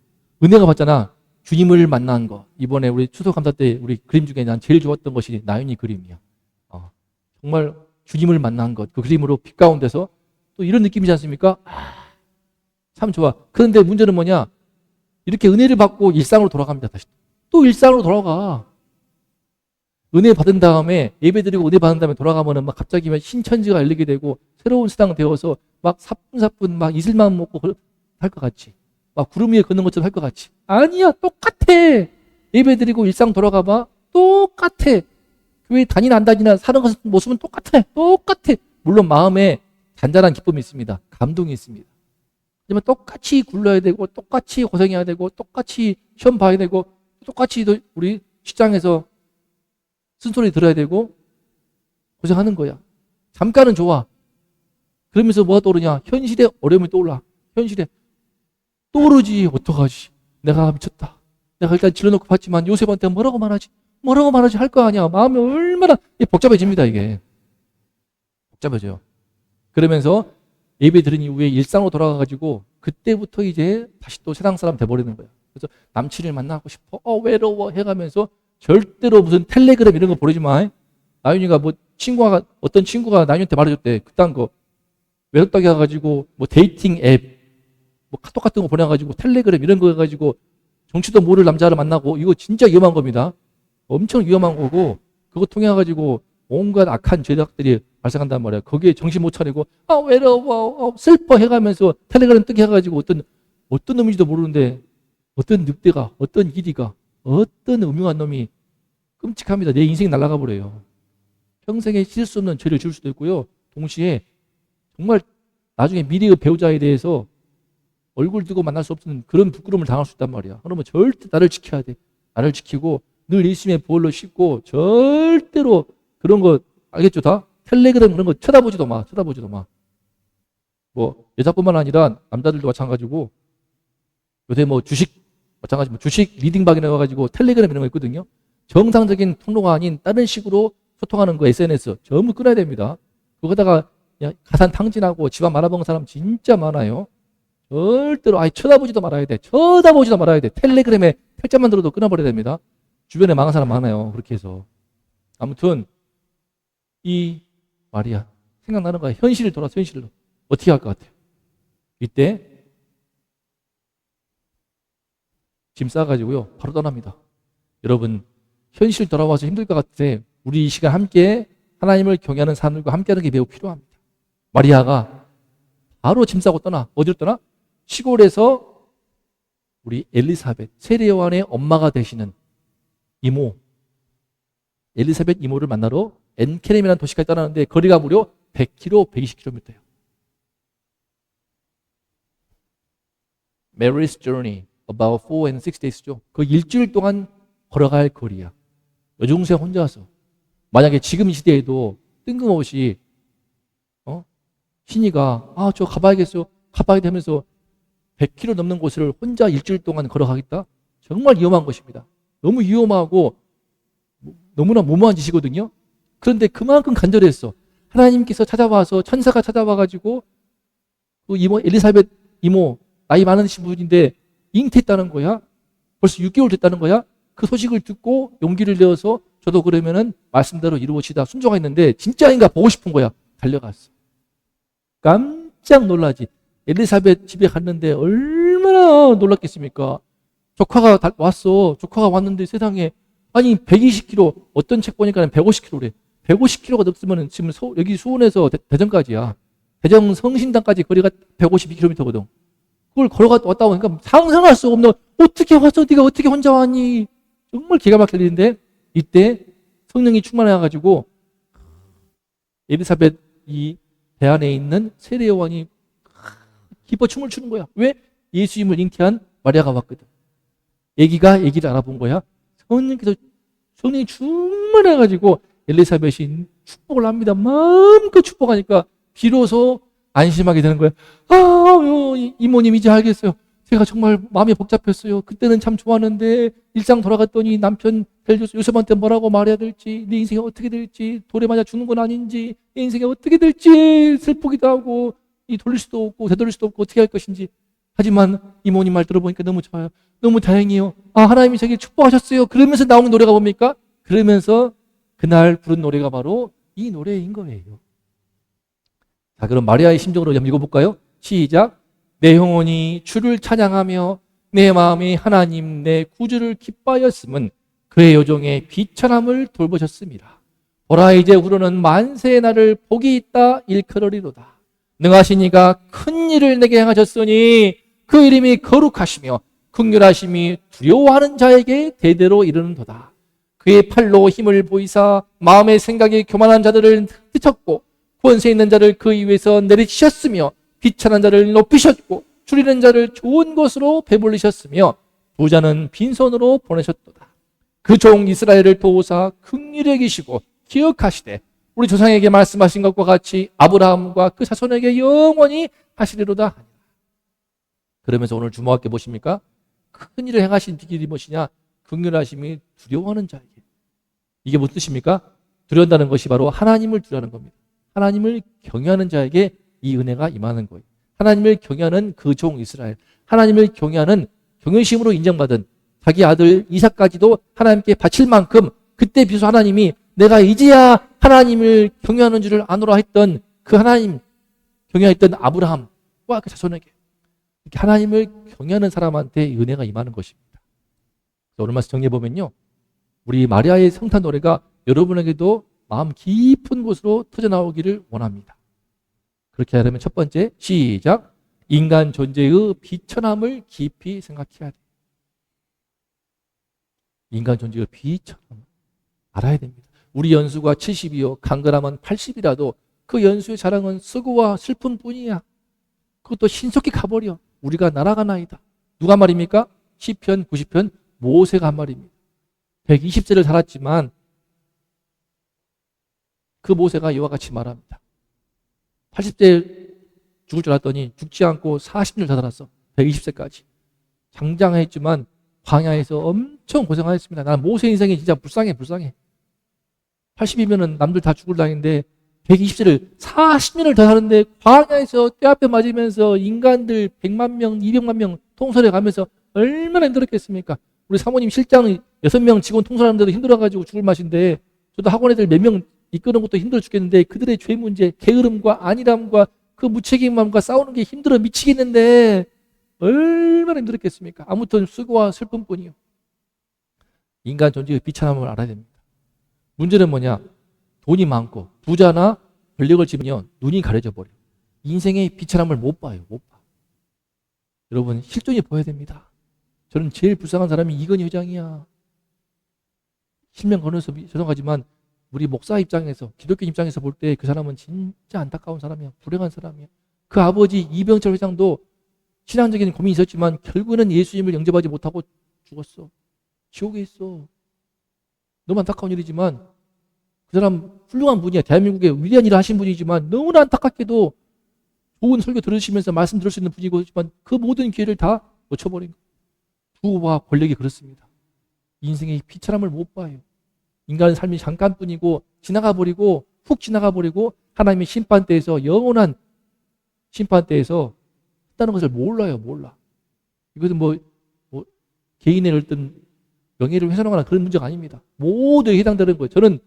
Speaker 2: 은혜가 받잖아. 주님을 만난 거. 이번에 우리 추석 감사 때 우리 그림 중에 난 제일 좋았던 것이 나윤이 그림이야. 정말 주님을 만난 것. 그 그림으로 빛 가운데서 또 이런 느낌이지 않습니까? 참 좋아. 그런데 문제는 뭐냐? 이렇게 은혜를 받고 일상으로 돌아갑니다. 다시 또 일상으로 돌아가. 은혜 받은 다음에 예배드리고 은혜 받은 다음에 돌아가면은 막 갑자기 신천지가 열리게 되고 새로운 세상 되어서 막 사뿐사뿐 막 이슬만 먹고 할 것 같이 막 구름 위에 걷는 것처럼 할 것 같이 아니야. 똑같아. 예배드리고 일상 돌아가봐. 똑같아. 교회 다니나 안 다니나 사는 것은 모습은 똑같아. 물론 마음에 잔잔한 기쁨이 있습니다. 감동이 있습니다. 하지만 똑같이 굴러야 되고 똑같이 고생해야 되고 똑같이 시험 봐야 되고 똑같이 우리 직장에서 쓴소리 들어야 되고 고생하는 거야. 잠깐은 좋아. 그러면서 뭐가 떠오르냐? 현실의 어려움이 떠올라. 현실에 또 오르지. 어떡하지? 내가 미쳤다. 내가 일단 질러놓고 봤지만 요셉한테 뭐라고 말하지 할 거 아니야. 마음이 얼마나 복잡해집니다. 이게 복잡해져요. 그러면서 예배 드린 이후에 일상으로 돌아가가지고 그때부터 이제 다시 또 세상 사람 돼버리는 거야. 그래서 남친을 만나고 싶어. 외로워 해가면서 절대로 무슨 텔레그램 이런 거 보내지 마. 나윤이가 뭐 어떤 친구가 나윤이한테 말해줬대. 그딴 거 외롭다고 해가지고 뭐 데이팅 앱, 뭐 카톡 같은 거 보내가지고 텔레그램 이런 거 해가지고 정치도 모를 남자를 만나고 이거 진짜 위험한 겁니다. 엄청 위험한 거고 그거 통해 가지고 온갖 악한 죄악들이 발생한단 말이야. 거기에 정신 못 차리고 외로워 슬퍼 해가면서 텔레그램 뜨게 해가지고 어떤 놈인지도 모르는데 어떤 늑대가 어떤 이리가 어떤 음흉한 놈이 끔찍합니다. 내 인생이 날아가 버려요. 평생에 씻을 수 없는 죄를 지을 수도 있고요. 동시에 정말 나중에 미래의 배우자에 대해서 얼굴 두고 만날 수 없는 그런 부끄러움을 당할 수 있단 말이야. 그러면 절대 나를 지켜야 돼. 나를 지키고 늘 일심의 보혈로 씻고 절대로 그런 거 알겠죠? 다 텔레그램 그런 거 쳐다보지도 마. 뭐 여자뿐만 아니라 남자들도 마찬가지고 요새 뭐 주식 마찬가지 주식 리딩박이라고 해가지고 텔레그램 이런 거 있거든요. 정상적인 통로가 아닌 다른 식으로 소통하는 거 SNS 전부 끊어야 됩니다. 그거다가 가산 탕진하고 집안 말아먹은 사람 진짜 많아요. 절대로 쳐다보지도 말아야 돼. 텔레그램에 탈자만 들어도 끊어버려야 됩니다. 주변에 망한 사람 많아요. 그렇게 해서. 아무튼 이 말이야. 생각나는 거야. 현실을 돌아서 현실로. 어떻게 할 것 같아요? 이때 짐 싸가지고요. 바로 떠납니다. 여러분 현실 돌아와서 힘들 것 같아. 우리 이 시간 함께 하나님을 경외하는 사람들과 함께하는 게 매우 필요합니다. 마리아가 바로 짐 싸고 떠나. 어디로 떠나? 시골에서 우리 엘리사벳 세례 요한의 엄마가 되시는 이모 엘리사벳 이모를 만나러 엔케렘이라는 도시까지 떠나는데 거리가 무려 100km, 120km예요. Mary's journey about 4 and 6 days죠. 그 일주일 동안 걸어갈 거리야. 여중생 혼자서. 만약에 지금 이 시대에도 뜬금없이 신이가 저 가봐야겠어요. 가봐야 되면서 100km 넘는 곳을 혼자 일주일 동안 걸어가겠다? 정말 위험한 것입니다. 너무 위험하고 너무나 무모한 짓이거든요. 그런데 그만큼 간절했어. 하나님께서 찾아와서 천사가 찾아와가지고 그 이모 엘리사벳 이모 나이 많으신 분인데 잉태했다는 거야. 벌써 6개월 됐다는 거야. 그 소식을 듣고 용기를 내어서 저도 그러면은 말씀대로 이루어지다 순종했는데 진짜인가 보고 싶은 거야. 달려갔어. 깜짝 놀라지. 엘리사벳 집에 갔는데 얼마나 놀랐겠습니까? 조카가 왔어. 조카가 왔는데 세상에 120km 어떤 책 보니까 150km래. 150km가 넘으면 지금 여기 수원에서 대전까지야. 대전 성신당까지 거리가 152km거든. 그걸 걸어갔다 왔다 오니까 상상할 수 없는 어떻게 왔어? 네가 어떻게 혼자 왔니? 정말 기가 막힐 일인데 이때 성령이 충만해가지고 엘리사벳 이 배 안에 있는 세례 요한이 기뻐 춤을 추는 거야. 왜? 예수님을 잉태한 마리아가 왔거든. 애기를 알아본 거야. 성령이 충만해가지고 엘리사벳이 축복을 합니다. 마음껏 축복하니까 비로소 안심하게 되는 거야. 이모님 이제 알겠어요. 제가 정말 마음이 복잡했어요. 그때는 참 좋았는데 일상 돌아갔더니 남편 요셉한테 뭐라고 말해야 될지, 내 인생이 어떻게 될지, 돌에 맞아 죽는 건 아닌지, 내 인생이 어떻게 될지 슬프기도 하고 돌릴 수도 없고 되돌릴 수도 없고 어떻게 할 것인지. 하지만 이모님 말 들어보니까 너무 좋아요. 너무 다행이에요. 하나님이 저에게 축복하셨어요. 그러면서 나오는 노래가 뭡니까? 그러면서 그날 부른 노래가 바로 이 노래인 거예요. 자, 그럼 마리아의 심정으로 한번 읽어볼까요? 시작. 내 영혼이 주를 찬양하며 내 마음이 하나님 내 구주를 기뻐하였음은 그의 요종의 비천함을 돌보셨습니다. 보라 이제 우러는 만세의 날을 복이 있다 일컬으리로다. 능하신 이가 큰 일을 내게 행하셨으니 그 이름이 거룩하시며 긍휼하심이 두려워하는 자에게 대대로 이르는도다. 그의 팔로 힘을 보이사 마음의 생각이 교만한 자들을 흩으셨고 권세 있는 자를 그 위에서 내리치셨으며 비천한 자를 높이셨고 줄이는 자를 좋은 것으로 배불리셨으며 부자는 빈손으로 보내셨도다. 그 종 이스라엘을 도우사 긍휼히 여기시고 기억하시되 우리 조상에게 말씀하신 것과 같이 아브라함과 그 자손에게 영원히 하시리로다. 그러면서 오늘 주목할 게 무엇입니까? 큰 일을 행하신 길이 무엇이냐? 긍휼하심이 두려워하는 자에게. 이게 무슨 뜻입니까? 두려운다는 것이 바로 하나님을 두려워하는 겁니다. 하나님을 경외하는 자에게 이 은혜가 임하는 거예요. 하나님을 경외하는 그 종 이스라엘, 하나님을 경외하는 경외심으로 인정받은 자기 아들 이삭까지도 하나님께 바칠 만큼 그때 비로소 하나님이 내가 이제야 하나님을 경외하는 줄을 아노라 했던 그 하나님 경외했던 아브라함과 그 자손에게 이렇게 하나님을 경외하는 사람한테 은혜가 임하는 것입니다. 오늘 말씀 정리해 보면요, 우리 마리아의 성탄 노래가 여러분에게도 마음 깊은 곳으로 터져 나오기를 원합니다. 그렇게 하려면 첫 번째, 시작. 인간 존재의 비천함을 깊이 생각해야 돼. 인간 존재의 비천함 알아야 됩니다. 우리 연수가 70이요 강건하면 80이라도 그 연수의 자랑은 수고와 슬픔뿐이야. 그것도 신속히 가버려. 우리가 날아가나이다. 누가 말입니까? 시편 90편 모세가 한 말입니다. 120세를 살았지만 그 모세가 이와 같이 말합니다. 80세 죽을 줄 알았더니 죽지 않고 40년 더 살았어. 120세까지. 장장했지만 광야에서 엄청 고생하였습니다. 난 모세 인생이 진짜 불쌍해. 80이면은 남들 다 죽을 나이인데 120세를 40년을 더 사는데 광야에서 뼈아뼈 맞으면서 인간들 100만 명, 200만 명 통솔해 가면서 얼마나 힘들었겠습니까? 우리 사모님 실장 6명 직원 통솔하는데도 힘들어가지고 죽을 맛인데 저도 학원 애들 몇 명 이끄는 것도 힘들어 죽겠는데 그들의 죄 문제, 게으름과 안일함과 그 무책임함과 싸우는 게 힘들어 미치겠는데 얼마나 힘들었겠습니까? 아무튼 수고와 슬픔뿐이요. 인간 존재의 비참함을 알아야 됩니다. 문제는 뭐냐? 돈이 많고 부자나 권력을 지면요 눈이 가려져 버려요. 인생의 비참함을 못 봐요. 못 봐. 여러분 실존이 보여야 됩니다. 저는 제일 불쌍한 사람이 이건희 회장이야. 실명 거론해서 죄송하지만 우리 목사 입장에서 기독교 입장에서 볼 때 그 사람은 진짜 안타까운 사람이야. 불행한 사람이야. 그 아버지 이병철 회장도 신앙적인 고민이 있었지만 결국에는 예수님을 영접하지 못하고 죽었어. 지옥에 있어. 너무 안타까운 일이지만 그 사람 훌륭한 분이야. 대한민국에 위대한 일을 하신 분이지만 너무나 안타깝게도 좋은 설교 들으시면서 말씀 들을 수 있는 분이지만 그 모든 기회를 다 놓쳐버린 거예요. 부와 권력이 그렇습니다. 인생의 비참함을 못 봐요. 인간의 삶이 잠깐뿐이고 지나가버리고 훅 지나가버리고 하나님의 심판대에서 영원한 심판대에서 했다는 것을 몰라요. 몰라. 이것은 뭐 개인의 어떤 명예를 훼손하거나 그런 문제가 아닙니다. 모두에 해당되는 거예요. 저는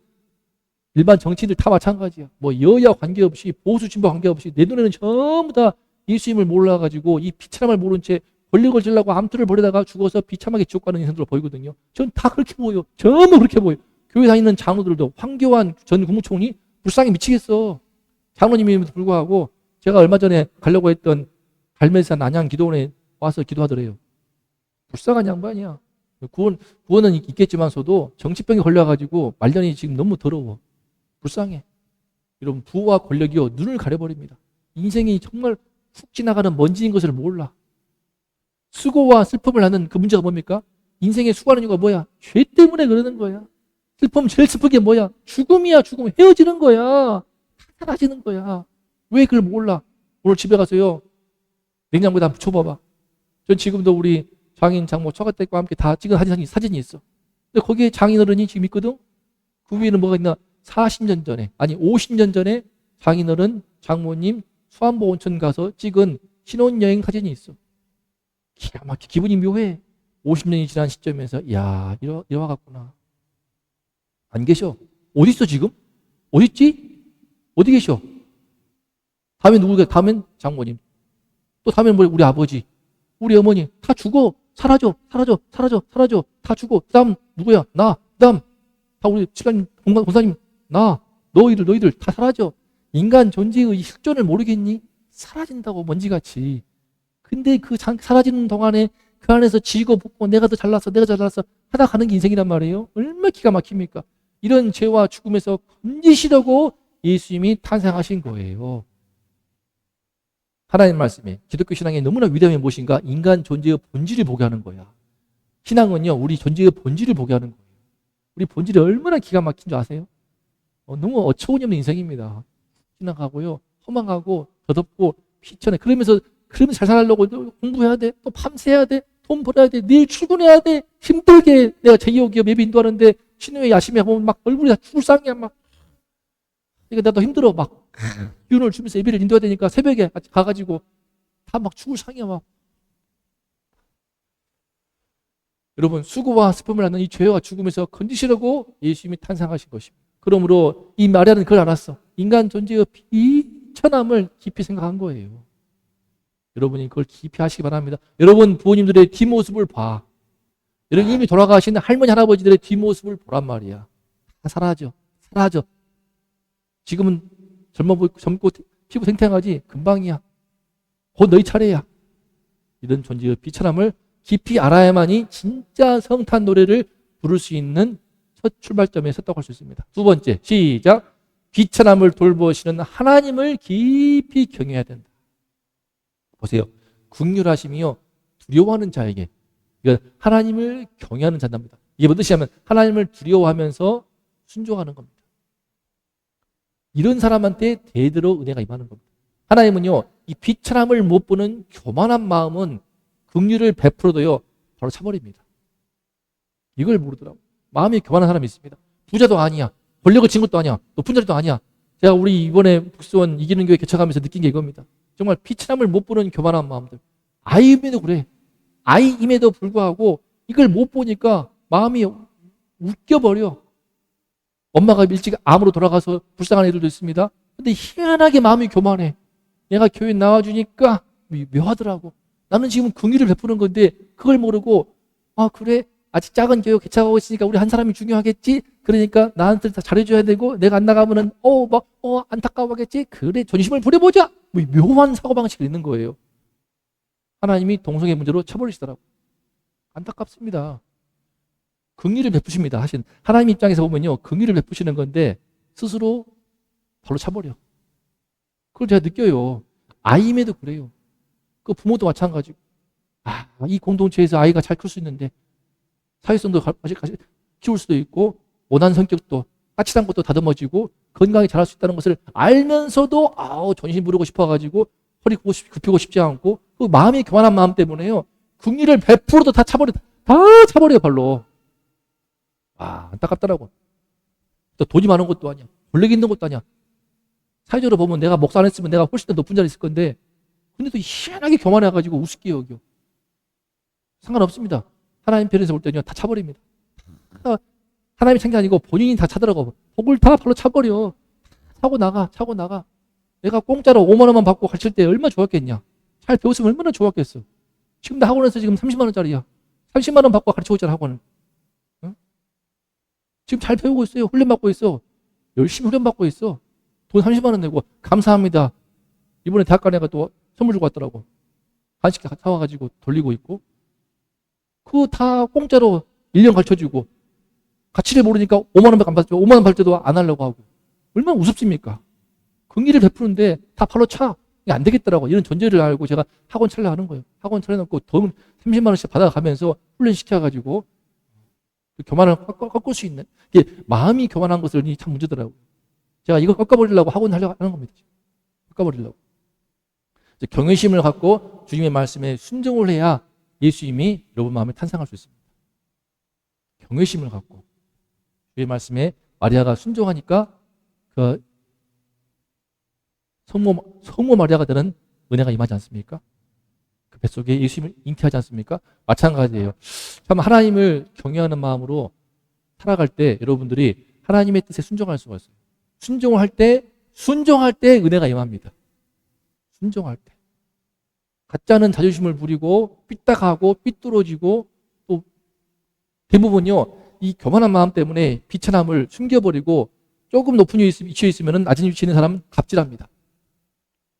Speaker 2: 일반 정치인들 다 마찬가지야. 뭐 여야 관계없이 보수 진보 관계없이 내 눈에는 전부 다 예수님을 몰라가지고 이 비참함을 모른 채 권력을 주려고 암투를 벌이다가 죽어서 비참하게 지옥 가는 인생들로 보이거든요. 전 다 그렇게 보여. 전부 그렇게 보여. 교회 다니는 장로들도 황교안 전 국무총리 불쌍히 미치겠어. 장로님임에도 불구하고 제가 얼마 전에 가려고 했던 갈매산 안양 기도원에 와서 기도하더래요. 불쌍한 양반이야. 구원은 있겠지만서도 정치병에 걸려가지고 말년이 지금 너무 더러워. 불쌍해. 여러분 부와 권력이요 눈을 가려버립니다. 인생이 정말 훅 지나가는 먼지인 것을 몰라. 수고와 슬픔을 하는 그 문제가 뭡니까? 인생의 수고하는 이유가 뭐야? 죄 때문에 그러는 거야. 슬픔 제일 슬픈 게 뭐야? 죽음이야. 죽음. 헤어지는 거야. 사라지는 거야. 왜 그걸 몰라? 오늘 집에 가서요 냉장고에다 붙여봐봐. 전 지금도 우리 장인 장모 처가댁과 함께 다 찍은 사진이 있어. 근데 거기에 장인어른이 지금 있거든. 그 위에는 뭐가 있나? 40년 전에 아니 50년 전에 장인어른 장모님 수안보 온천 가서 찍은 신혼여행 사진이 있어. 기가 막히게 기분이 묘해. 50년이 지난 시점에서 이야 이러와 갔구나. 안 계셔. 어디 있어 지금? 어디 있지? 어디 계셔? 다음에 누구게? 다음엔 장모님. 또 다음엔 우리 아버지, 우리 어머니 다 죽어. 사라져. 다 죽어. 그다음 누구야? 나. 그다음 다 우리 집사님, 권사님, 나. 너희들 다 사라져. 인간 존재의 실존을 모르겠니? 사라진다고 먼지같이. 근데 그 사라지는 동안에 그 안에서 지고 볶고 내가 더 잘났어 하다 가는 게 인생이란 말이에요. 얼마나 기가 막힙니까? 이런 죄와 죽음에서 건지시려고 예수님이 탄생하신 거예요. 하나님 말씀에 기독교 신앙이 너무나 위대한 무엇인가? 인간 존재의 본질을 보게 하는 거야. 신앙은요 우리 존재의 본질을 보게 하는 거예요. 우리 본질이 얼마나 기가 막힌 줄 아세요? 너무 어처구니 없는 인생입니다. 지나가고요 험악하고 더덥고 피천해. 그러면서 그러면 잘 살려고 공부해야 돼. 또 밤새야 돼. 돈 벌어야 돼. 내일 출근해야 돼. 힘들게 내가 제2기업 예비 인도하는데 신우에 야심에 보면 막 얼굴이 다 죽을 상이야. 막. 그러니까 나도 힘들어. 막 기운을 주면서 예비를 인도해야 되니까 새벽에 가가지고 다 막 죽을 상이야. 막. 여러분, 수고와 슬픔을 낳는 이 죄와 죽음에서 건지시려고 예수님이 탄생하신 것입니다. 그러므로 이 마리아는 그걸 알았어. 인간 존재의 비천함을 깊이 생각한 거예요. 여러분이 그걸 깊이 하시기 바랍니다. 여러분 부모님들의 뒷모습을 봐. 여러분 이미 돌아가신 할머니 할아버지들의 뒷모습을 보란 말이야. 다 사라져. 지금은 젊고 피부 탱탱하지 금방이야. 곧 너희 차례야. 이런 존재의 비천함을 깊이 알아야만이 진짜 성탄 노래를 부를 수 있는 첫 출발점에 섰다고 할 수 있습니다. 두 번째, 시작. 비천함을 돌보시는 하나님을 깊이 경외해야 된다. 보세요. 긍휼하심이요 두려워하는 자에게, 그러니까 하나님을 경외하는 자입니다. 이게 뭔 뜻이냐면 하나님을 두려워하면서 순종하는 겁니다. 이런 사람한테 대대로 은혜가 임하는 겁니다. 하나님은요 이 비천함을 못 보는 교만한 마음은 긍휼을 베풀어도요 바로 차버립니다. 이걸 모르더라고. 마음이 교만한 사람이 있습니다. 부자도 아니야. 권력을 진 것도 아니야. 높은 자리도 아니야. 제가 우리 이번에 북수원 이기는 교회 개척하면서 느낀 게 이겁니다. 정말 비천함을 못 보는 교만한 마음들. 아이임에도 그래. 아이임에도 불구하고 이걸 못 보니까 마음이 웃겨버려. 엄마가 일찍 암으로 돌아가서 불쌍한 애들도 있습니다. 근데 희한하게 마음이 교만해. 내가 교회 나와주니까 묘하더라고. 나는 지금 긍휼을 베푸는 건데 그걸 모르고 아 그래? 아직 작은 교회 개척하고 있으니까 우리 한 사람이 중요하겠지? 그러니까 나한테 다 잘해줘야 되고 내가 안 나가면은 안타까워하겠지? 그래 존심을 부려보자! 묘한 사고방식이 있는 거예요. 하나님이 동성애 문제로 쳐버리시더라고. 안타깝습니다. 긍휼을 베푸십니다. 하나님 입장에서 보면요 긍휼을 베푸시는 건데 스스로 바로 차버려. 그걸 제가 느껴요. 아이임에도 그래요. 그 부모도 마찬가지고 이 공동체에서 아이가 잘 클 수 있는데 사회성도 같이 키울 수도 있고 온한 성격도 까칠한 것도 다듬어지고 건강히 자랄 수 있다는 것을 알면서도 전신 부르고 싶어가지고 허리 굽히고 싶지 않고 그 마음이 교만한 마음 때문에요 긍휼을 베풀어도 다 차버려요 발로. 안타깝더라고. 또 돈이 많은 것도 아니야. 권력이 있는 것도 아니야. 사회적으로 보면 내가 목사 안 했으면 내가 훨씬 더 높은 자리에 있을 건데 근데 또 희한하게 교만해가지고 우습게 여겨. 상관없습니다. 하나님 편에서 볼 때는요 다 차버립니다. 하나님이 찬 게 아니고 본인이 다 차더라고. 복을 다 발로 차버려. 차고 나가. 내가 공짜로 5만 원만 받고 가르칠 때 얼마나 좋았겠냐. 잘 배웠으면 얼마나 좋았겠어. 지금 나 학원에서 지금 30만 원짜리야. 30만 원 받고 가르치고 있잖아 학원을. 응? 지금 잘 배우고 있어요. 훈련 받고 있어. 열심히 훈련 받고 있어. 돈 30만 원 내고 감사합니다. 이번에 대학 간 애가 또 선물 주고 왔더라고. 간식 사와가지고 돌리고 있고. 그거 다 공짜로 1년 가르쳐주고 가치를 모르니까 5만 원밖에 안 받죠. 5만 원 받을 때도 안 하려고 하고. 얼마나 우습습니까? 긍휼을 베푸는데 다 발로 차. 이게 안 되겠더라고. 이런 존재를 알고 제가 학원 차려 하는 거예요. 학원 차려놓고 돈 30만 원씩 받아가면서 훈련시켜가지고 교만을 꺾을 수 있는. 이게 마음이 교만한 것을 참 문제더라고요. 제가 이거 꺾어버리려고 학원 하려고 하는 겁니다. 꺾어버리려고. 경외심을 갖고 주님의 말씀에 순종을 해야 예수님이 여러분 마음에 탄생할 수 있습니다. 경외심을 갖고 주의 말씀에 마리아가 순종하니까 그 성모 마리아가 되는 은혜가 임하지 않습니까? 그 뱃속에 예수님을 잉태하지 않습니까? 마찬가지예요. 참 하나님을 경외하는 마음으로 살아갈 때 여러분들이 하나님의 뜻에 순종할 수가 있어요. 순종할 때 은혜가 임합니다. 순종할 때. 가짜는 자존심을 부리고 삐딱하고 삐뚤어지고 또 대부분요 이 교만한 마음 때문에 비천함을 숨겨버리고 조금 높은 위치에 있으면 낮은 위치에 있는 사람은 갑질합니다.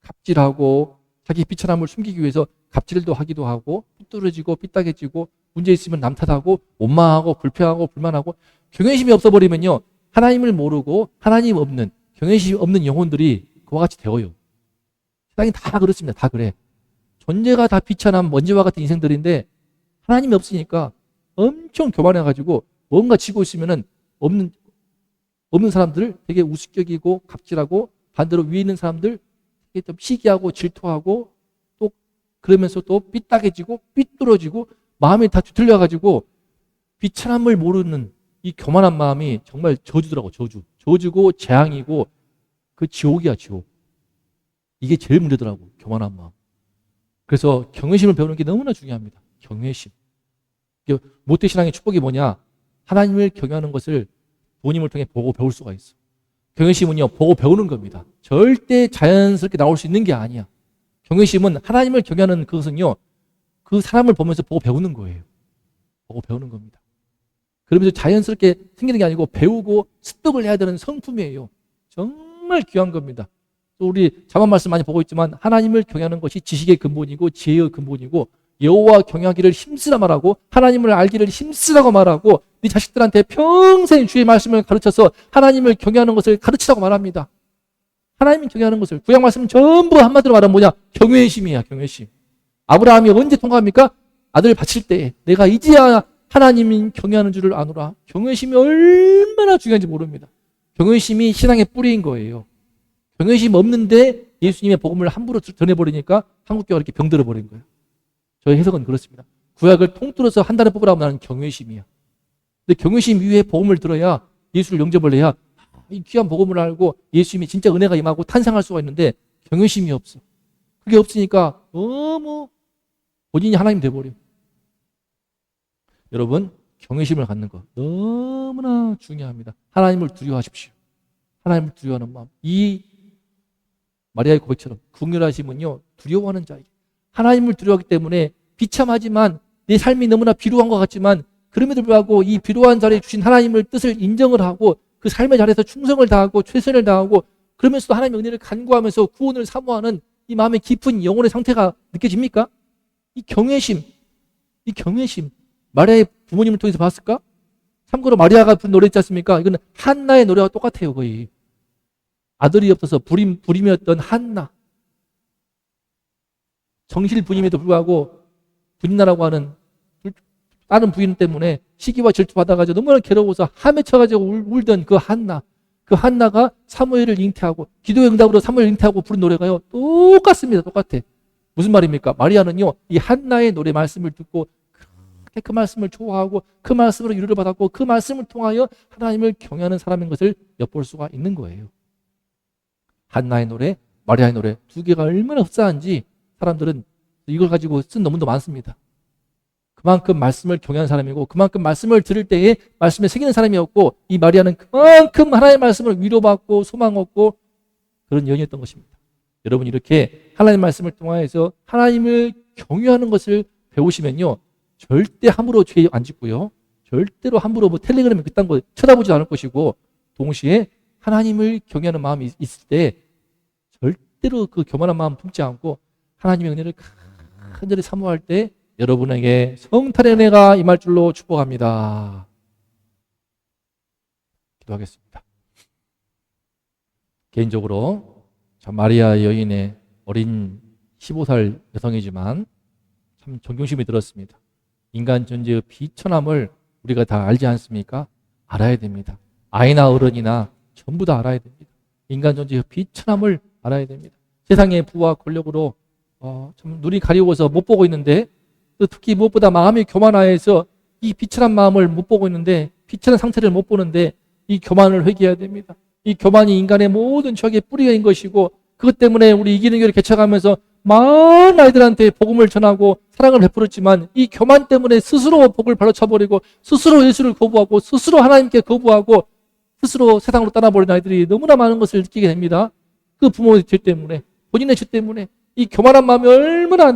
Speaker 2: 갑질하고 자기 비천함을 숨기기 위해서 갑질도 하기도 하고 삐뚤어지고 삐딱해지고 문제 있으면 남 탓하고 원망하고 불평하고 불만하고 경외심이 없어버리면요 하나님을 모르고 하나님 없는 경외심이 없는 영혼들이 그와 같이 되어요. 세상이 다 그렇습니다. 다 그래. 존재가 다 비천한 먼지와 같은 인생들인데 하나님이 없으니까 엄청 교만해가지고 뭔가 지고 있으면은 없는 사람들 되게 우습격이고 갑질하고 반대로 위에 있는 사람들 되게 좀 시기하고 질투하고 또 그러면서 또 삐딱해지고 삐뚤어지고 마음이 다 뒤틀려가지고 비천함을 모르는 이 교만한 마음이 정말 저주더라고. 저주고 재앙이고 그 지옥이야, 지옥. 이게 제일 문제더라고, 교만한 마음. 그래서 경외심을 배우는 게 너무나 중요합니다. 경외심. 모태신앙의 축복이 뭐냐? 하나님을 경외하는 것을 부모님을 통해 보고 배울 수가 있어. 경외심은요, 보고 배우는 겁니다. 절대 자연스럽게 나올 수 있는 게 아니야. 경외심은 하나님을 경외하는 그것은요, 그 사람을 보면서 보고 배우는 거예요. 보고 배우는 겁니다. 그러면서 자연스럽게 생기는 게 아니고 배우고 습득을 해야 되는 성품이에요. 정말 귀한 겁니다. 또 우리 자만 말씀 많이 보고 있지만 하나님을 경외하는 것이 지식의 근본이고 지혜의 근본이고 여호와 경외하기를 힘쓰라 말하고 하나님을 알기를 힘쓰라고 말하고 네 자식들한테 평생 주의 말씀을 가르쳐서 하나님을 경외하는 것을 가르치라고 말합니다. 하나님을 경외하는 것을 구약 말씀은 전부 한마디로 말하면 뭐냐? 경외심이야, 경외심. 아브라함이 언제 통과합니까? 아들 바칠 때 내가 이제야 하나님인 경외하는 줄을 아노라. 경외심이 얼마나 중요한지 모릅니다. 경외심이 신앙의 뿌리인 거예요. 경외심 없는데 예수님의 복음을 함부로 전해버리니까 한국교회가 이렇게 병들어 버린 거예요. 저의 해석은 그렇습니다. 구약을 통틀어서 한 달에 뽑으라고 나는 경외심이야. 근데 경외심 이후에 복음을 들어야 예수를 영접을 해야 이 귀한 복음을 알고 예수님이 진짜 은혜가 임하고 탄생할 수가 있는데 경외심이 없어. 그게 없으니까 너무 본인이 하나님 돼버려. 여러분, 경외심을 갖는 것 너무나 중요합니다. 하나님을 두려워하십시오. 하나님을 두려워하는 마음. 이 마리아의 고백처럼 긍휼하심은요, 두려워하는 자에게. 하나님을 두려워하기 때문에 비참하지만 내 삶이 너무나 비루한 것 같지만 그럼에도 불구하고 이 비루한 자리에 주신 하나님을 뜻을 인정을 하고 그 삶의 자리에서 충성을 다하고 최선을 다하고 그러면서도 하나님의 은혜를 간구하면서 구원을 사모하는 이 마음의 깊은 영혼의 상태가 느껴집니까? 이 경외심 마리아의 부모님을 통해서 봤을까? 참고로 마리아가 부른 노래 있지 않습니까? 이건 한나의 노래와 똑같아요. 거의 아들이 없어서 불임이었던 한나, 정실 부임에도 불구하고 분인나라고 하는 다른 부인 때문에 시기와 질투 받아가지고 너무나 괴로워서 함에 쳐가지고 울던 그 한나가 사무엘을 잉태하고 기도의 응답으로 사무엘을 잉태하고 부른 노래가요 똑같습니다. 똑같아. 무슨 말입니까? 마리아는요 이 한나의 노래 말씀을 듣고 그 말씀을 좋아하고 그 말씀으로 위로를 받았고 그 말씀을 통하여 하나님을 경외하는 사람인 것을 엿볼 수가 있는 거예요. 한나의 노래, 마리아의 노래 두 개가 얼마나 흡사한지 사람들은 이걸 가지고 쓴 논문도 많습니다. 그만큼 말씀을 경외하는 사람이고 그만큼 말씀을 들을 때에 말씀에 새기는 사람이었고 이 마리아는 그만큼 하나님의 말씀을 위로받고 소망 얻고 그런 여인이었던 것입니다. 여러분 이렇게 하나님의 말씀을 통하여서 하나님을 경외하는 것을 배우시면요 절대 함부로 죄 안 짓고요 절대로 함부로 뭐 텔레그램에 그딴 거 쳐다보지 않을 것이고 동시에 하나님을 경외하는 마음이 있을 때 절대로 그 교만한 마음 품지 않고 하나님의 은혜를 간절히 사모할 때 여러분에게 성탄의 은혜가 임할 줄로 축복합니다. 기도하겠습니다. 개인적으로 참 마리아 여인의 어린 15살 여성이지만 참 존경심이 들었습니다. 인간 존재의 비천함을 우리가 다 알지 않습니까? 알아야 됩니다. 아이나 어른이나 전부 다 알아야 됩니다. 인간 존재의 비천함을 알아야 됩니다. 세상의 부와 권력으로 참 눈이 가리워서 못 보고 있는데 또 특히 무엇보다 마음이 교만하여서 이 비천한 마음을 못 보고 있는데 비천한 상태를 못 보는데 이 교만을 회개해야 됩니다. 이 교만이 인간의 모든 죄악의 뿌리인 것이고 그것 때문에 우리 이기는 교회를 개척하면서 많은 아이들한테 복음을 전하고 사랑을 베풀었지만 이 교만 때문에 스스로 복을 발로 차버리고 스스로 예수를 거부하고 스스로 하나님께 거부하고 스스로 세상으로 떠나버린 아이들이 너무나 많은 것을 느끼게 됩니다. 그 부모의 죄 때문에 본인의 죄 때문에 이 교만한 마음이 얼마나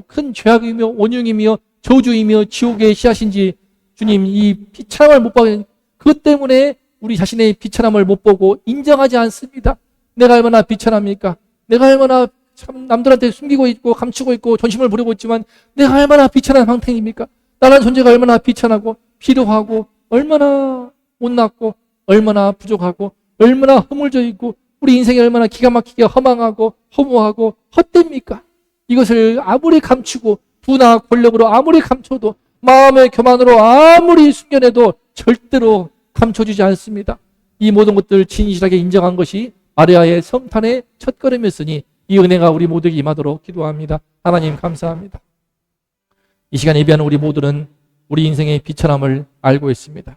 Speaker 2: 큰 죄악이며 원흉이며 저주이며 지옥의 씨앗인지 주님 이 비천함을 못 보고 그것 때문에 우리 자신의 비천함을 못 보고 인정하지 않습니다. 내가 얼마나 비천합니까? 내가 얼마나 참 남들한테 숨기고 있고 감추고 있고 존심을 부리고 있지만 내가 얼마나 비천한 상태입니까? 나라는 존재가 얼마나 비천하고 필요하고 얼마나 못났고 얼마나 부족하고 얼마나 허물져 있고 우리 인생이 얼마나 기가 막히게 허망하고 허무하고 헛됩니까? 이것을 아무리 감추고 부나 권력으로 아무리 감춰도 마음의 교만으로 아무리 숨겨내도 절대로 감춰주지 않습니다. 이 모든 것들을 진실하게 인정한 것이 마리아의 성탄의 첫걸음이었으니 이 은혜가 우리 모두에게 임하도록 기도합니다. 하나님 감사합니다. 이 시간에 예배하는 우리 모두는 우리 인생의 비천함을 알고 있습니다.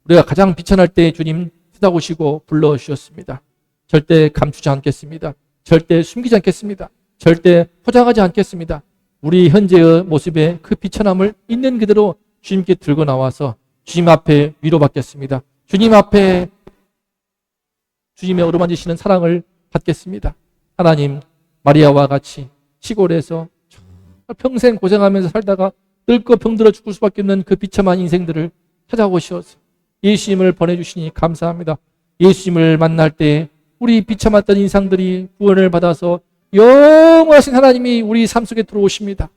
Speaker 2: 우리가 가장 비천할 때 주님 찾아오시고 불러주셨습니다. 절대 감추지 않겠습니다. 절대 숨기지 않겠습니다. 절대 포장하지 않겠습니다. 우리 현재의 모습에 그 비천함을 있는 그대로 주님께 들고 나와서 주님 앞에 위로받겠습니다. 주님 앞에 주님의 어루만지시는 사랑을 받겠습니다. 하나님, 마리아와 같이 시골에서 평생 고생하면서 살다가 늙고 병들어 죽을 수밖에 없는 그 비참한 인생들을 찾아오셔서 예수님을 보내주시니 감사합니다. 예수님을 만날 때 우리 비참했던 인상들이 구원을 받아서 영원하신 하나님이 우리 삶 속에 들어오십니다.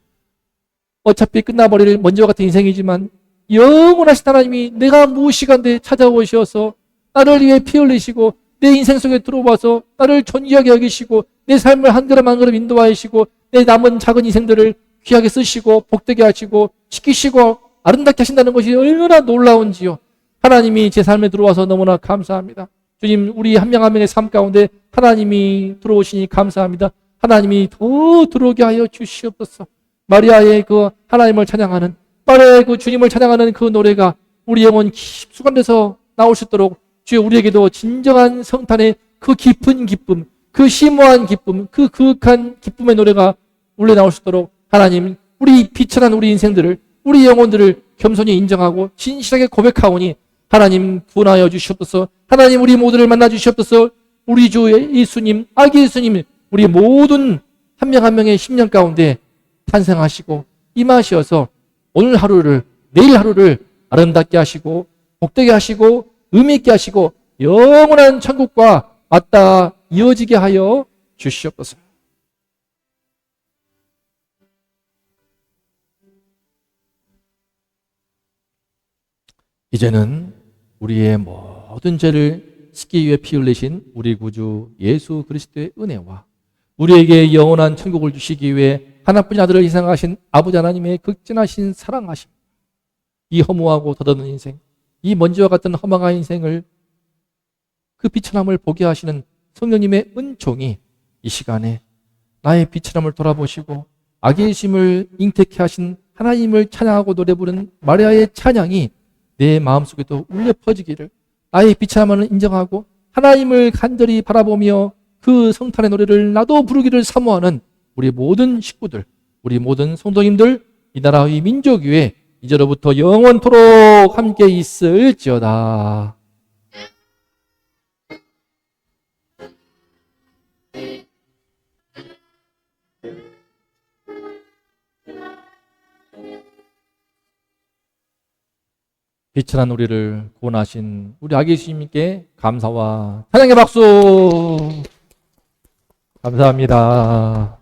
Speaker 2: 어차피 끝나버릴 먼지와 같은 인생이지만 영원하신 하나님이 내가 무시간데 찾아오셔서 나를 위해 피 흘리시고 내 인생 속에 들어와서 나를 존귀하게 여기시고 내 삶을 한 걸음 한 걸음 인도하시고 내 남은 작은 인생들을 귀하게 쓰시고 복되게 하시고 지키시고 아름답게 하신다는 것이 얼마나 놀라운지요. 하나님이 제 삶에 들어와서 너무나 감사합니다. 주님, 우리 한 명 한 명의 삶 가운데 하나님이 들어오시니 감사합니다. 하나님이 더 들어오게 하여 주시옵소서. 마리아의 그 하나님을 찬양하는, 마리아의 그 주님을 찬양하는 그 노래가 우리 영혼 깊숙한 데서 나올 수 있도록 주여 우리에게도 진정한 성탄의 그 깊은 기쁨, 그 심오한 기쁨, 그 그윽한 기쁨의 노래가 울려 나올 수 있도록 하나님, 우리 비천한 우리 인생들을, 우리 영혼들을 겸손히 인정하고 진실하게 고백하오니 하나님 구원하여 주시옵소서. 하나님, 우리 모두를 만나 주시옵소서. 우리 주 예수님, 아기 예수님, 우리 모든 한 명 한 명의 심령 가운데 탄생하시고 임하시어서 오늘 하루를, 내일 하루를 아름답게 하시고 복되게 하시고 의미 있게 하시고 영원한 천국과 맞닿아 이어지게 하여 주시옵소서. 이제는 우리의 모든 죄를 씻기 위해 피 흘리신 우리 구주 예수 그리스도의 은혜와 우리에게 영원한 천국을 주시기 위해 하나뿐인 아들을 희생하신 아버지 하나님의 극진하신 사랑하심, 이 허무하고 더없는 인생, 이 먼지와 같은 허망한 인생을 그 비천함을 보게 하시는 성령님의 은총이 이 시간에 나의 비천함을 돌아보시고 악의 심을 잉태케 하신 하나님을 찬양하고 노래 부르는 마리아의 찬양이 내 마음속에도 울려 퍼지기를, 나의 비참함을 인정하고 하나님을 간절히 바라보며 그 성탄의 노래를 나도 부르기를 사모하는 우리 모든 식구들, 우리 모든 성도님들, 이 나라의 민족 위에 이제로부터 영원토록 함께 있을지어다. 비천한 우리를 구원하신 우리 아기 예수님께 감사와 찬양의 박수 감사합니다.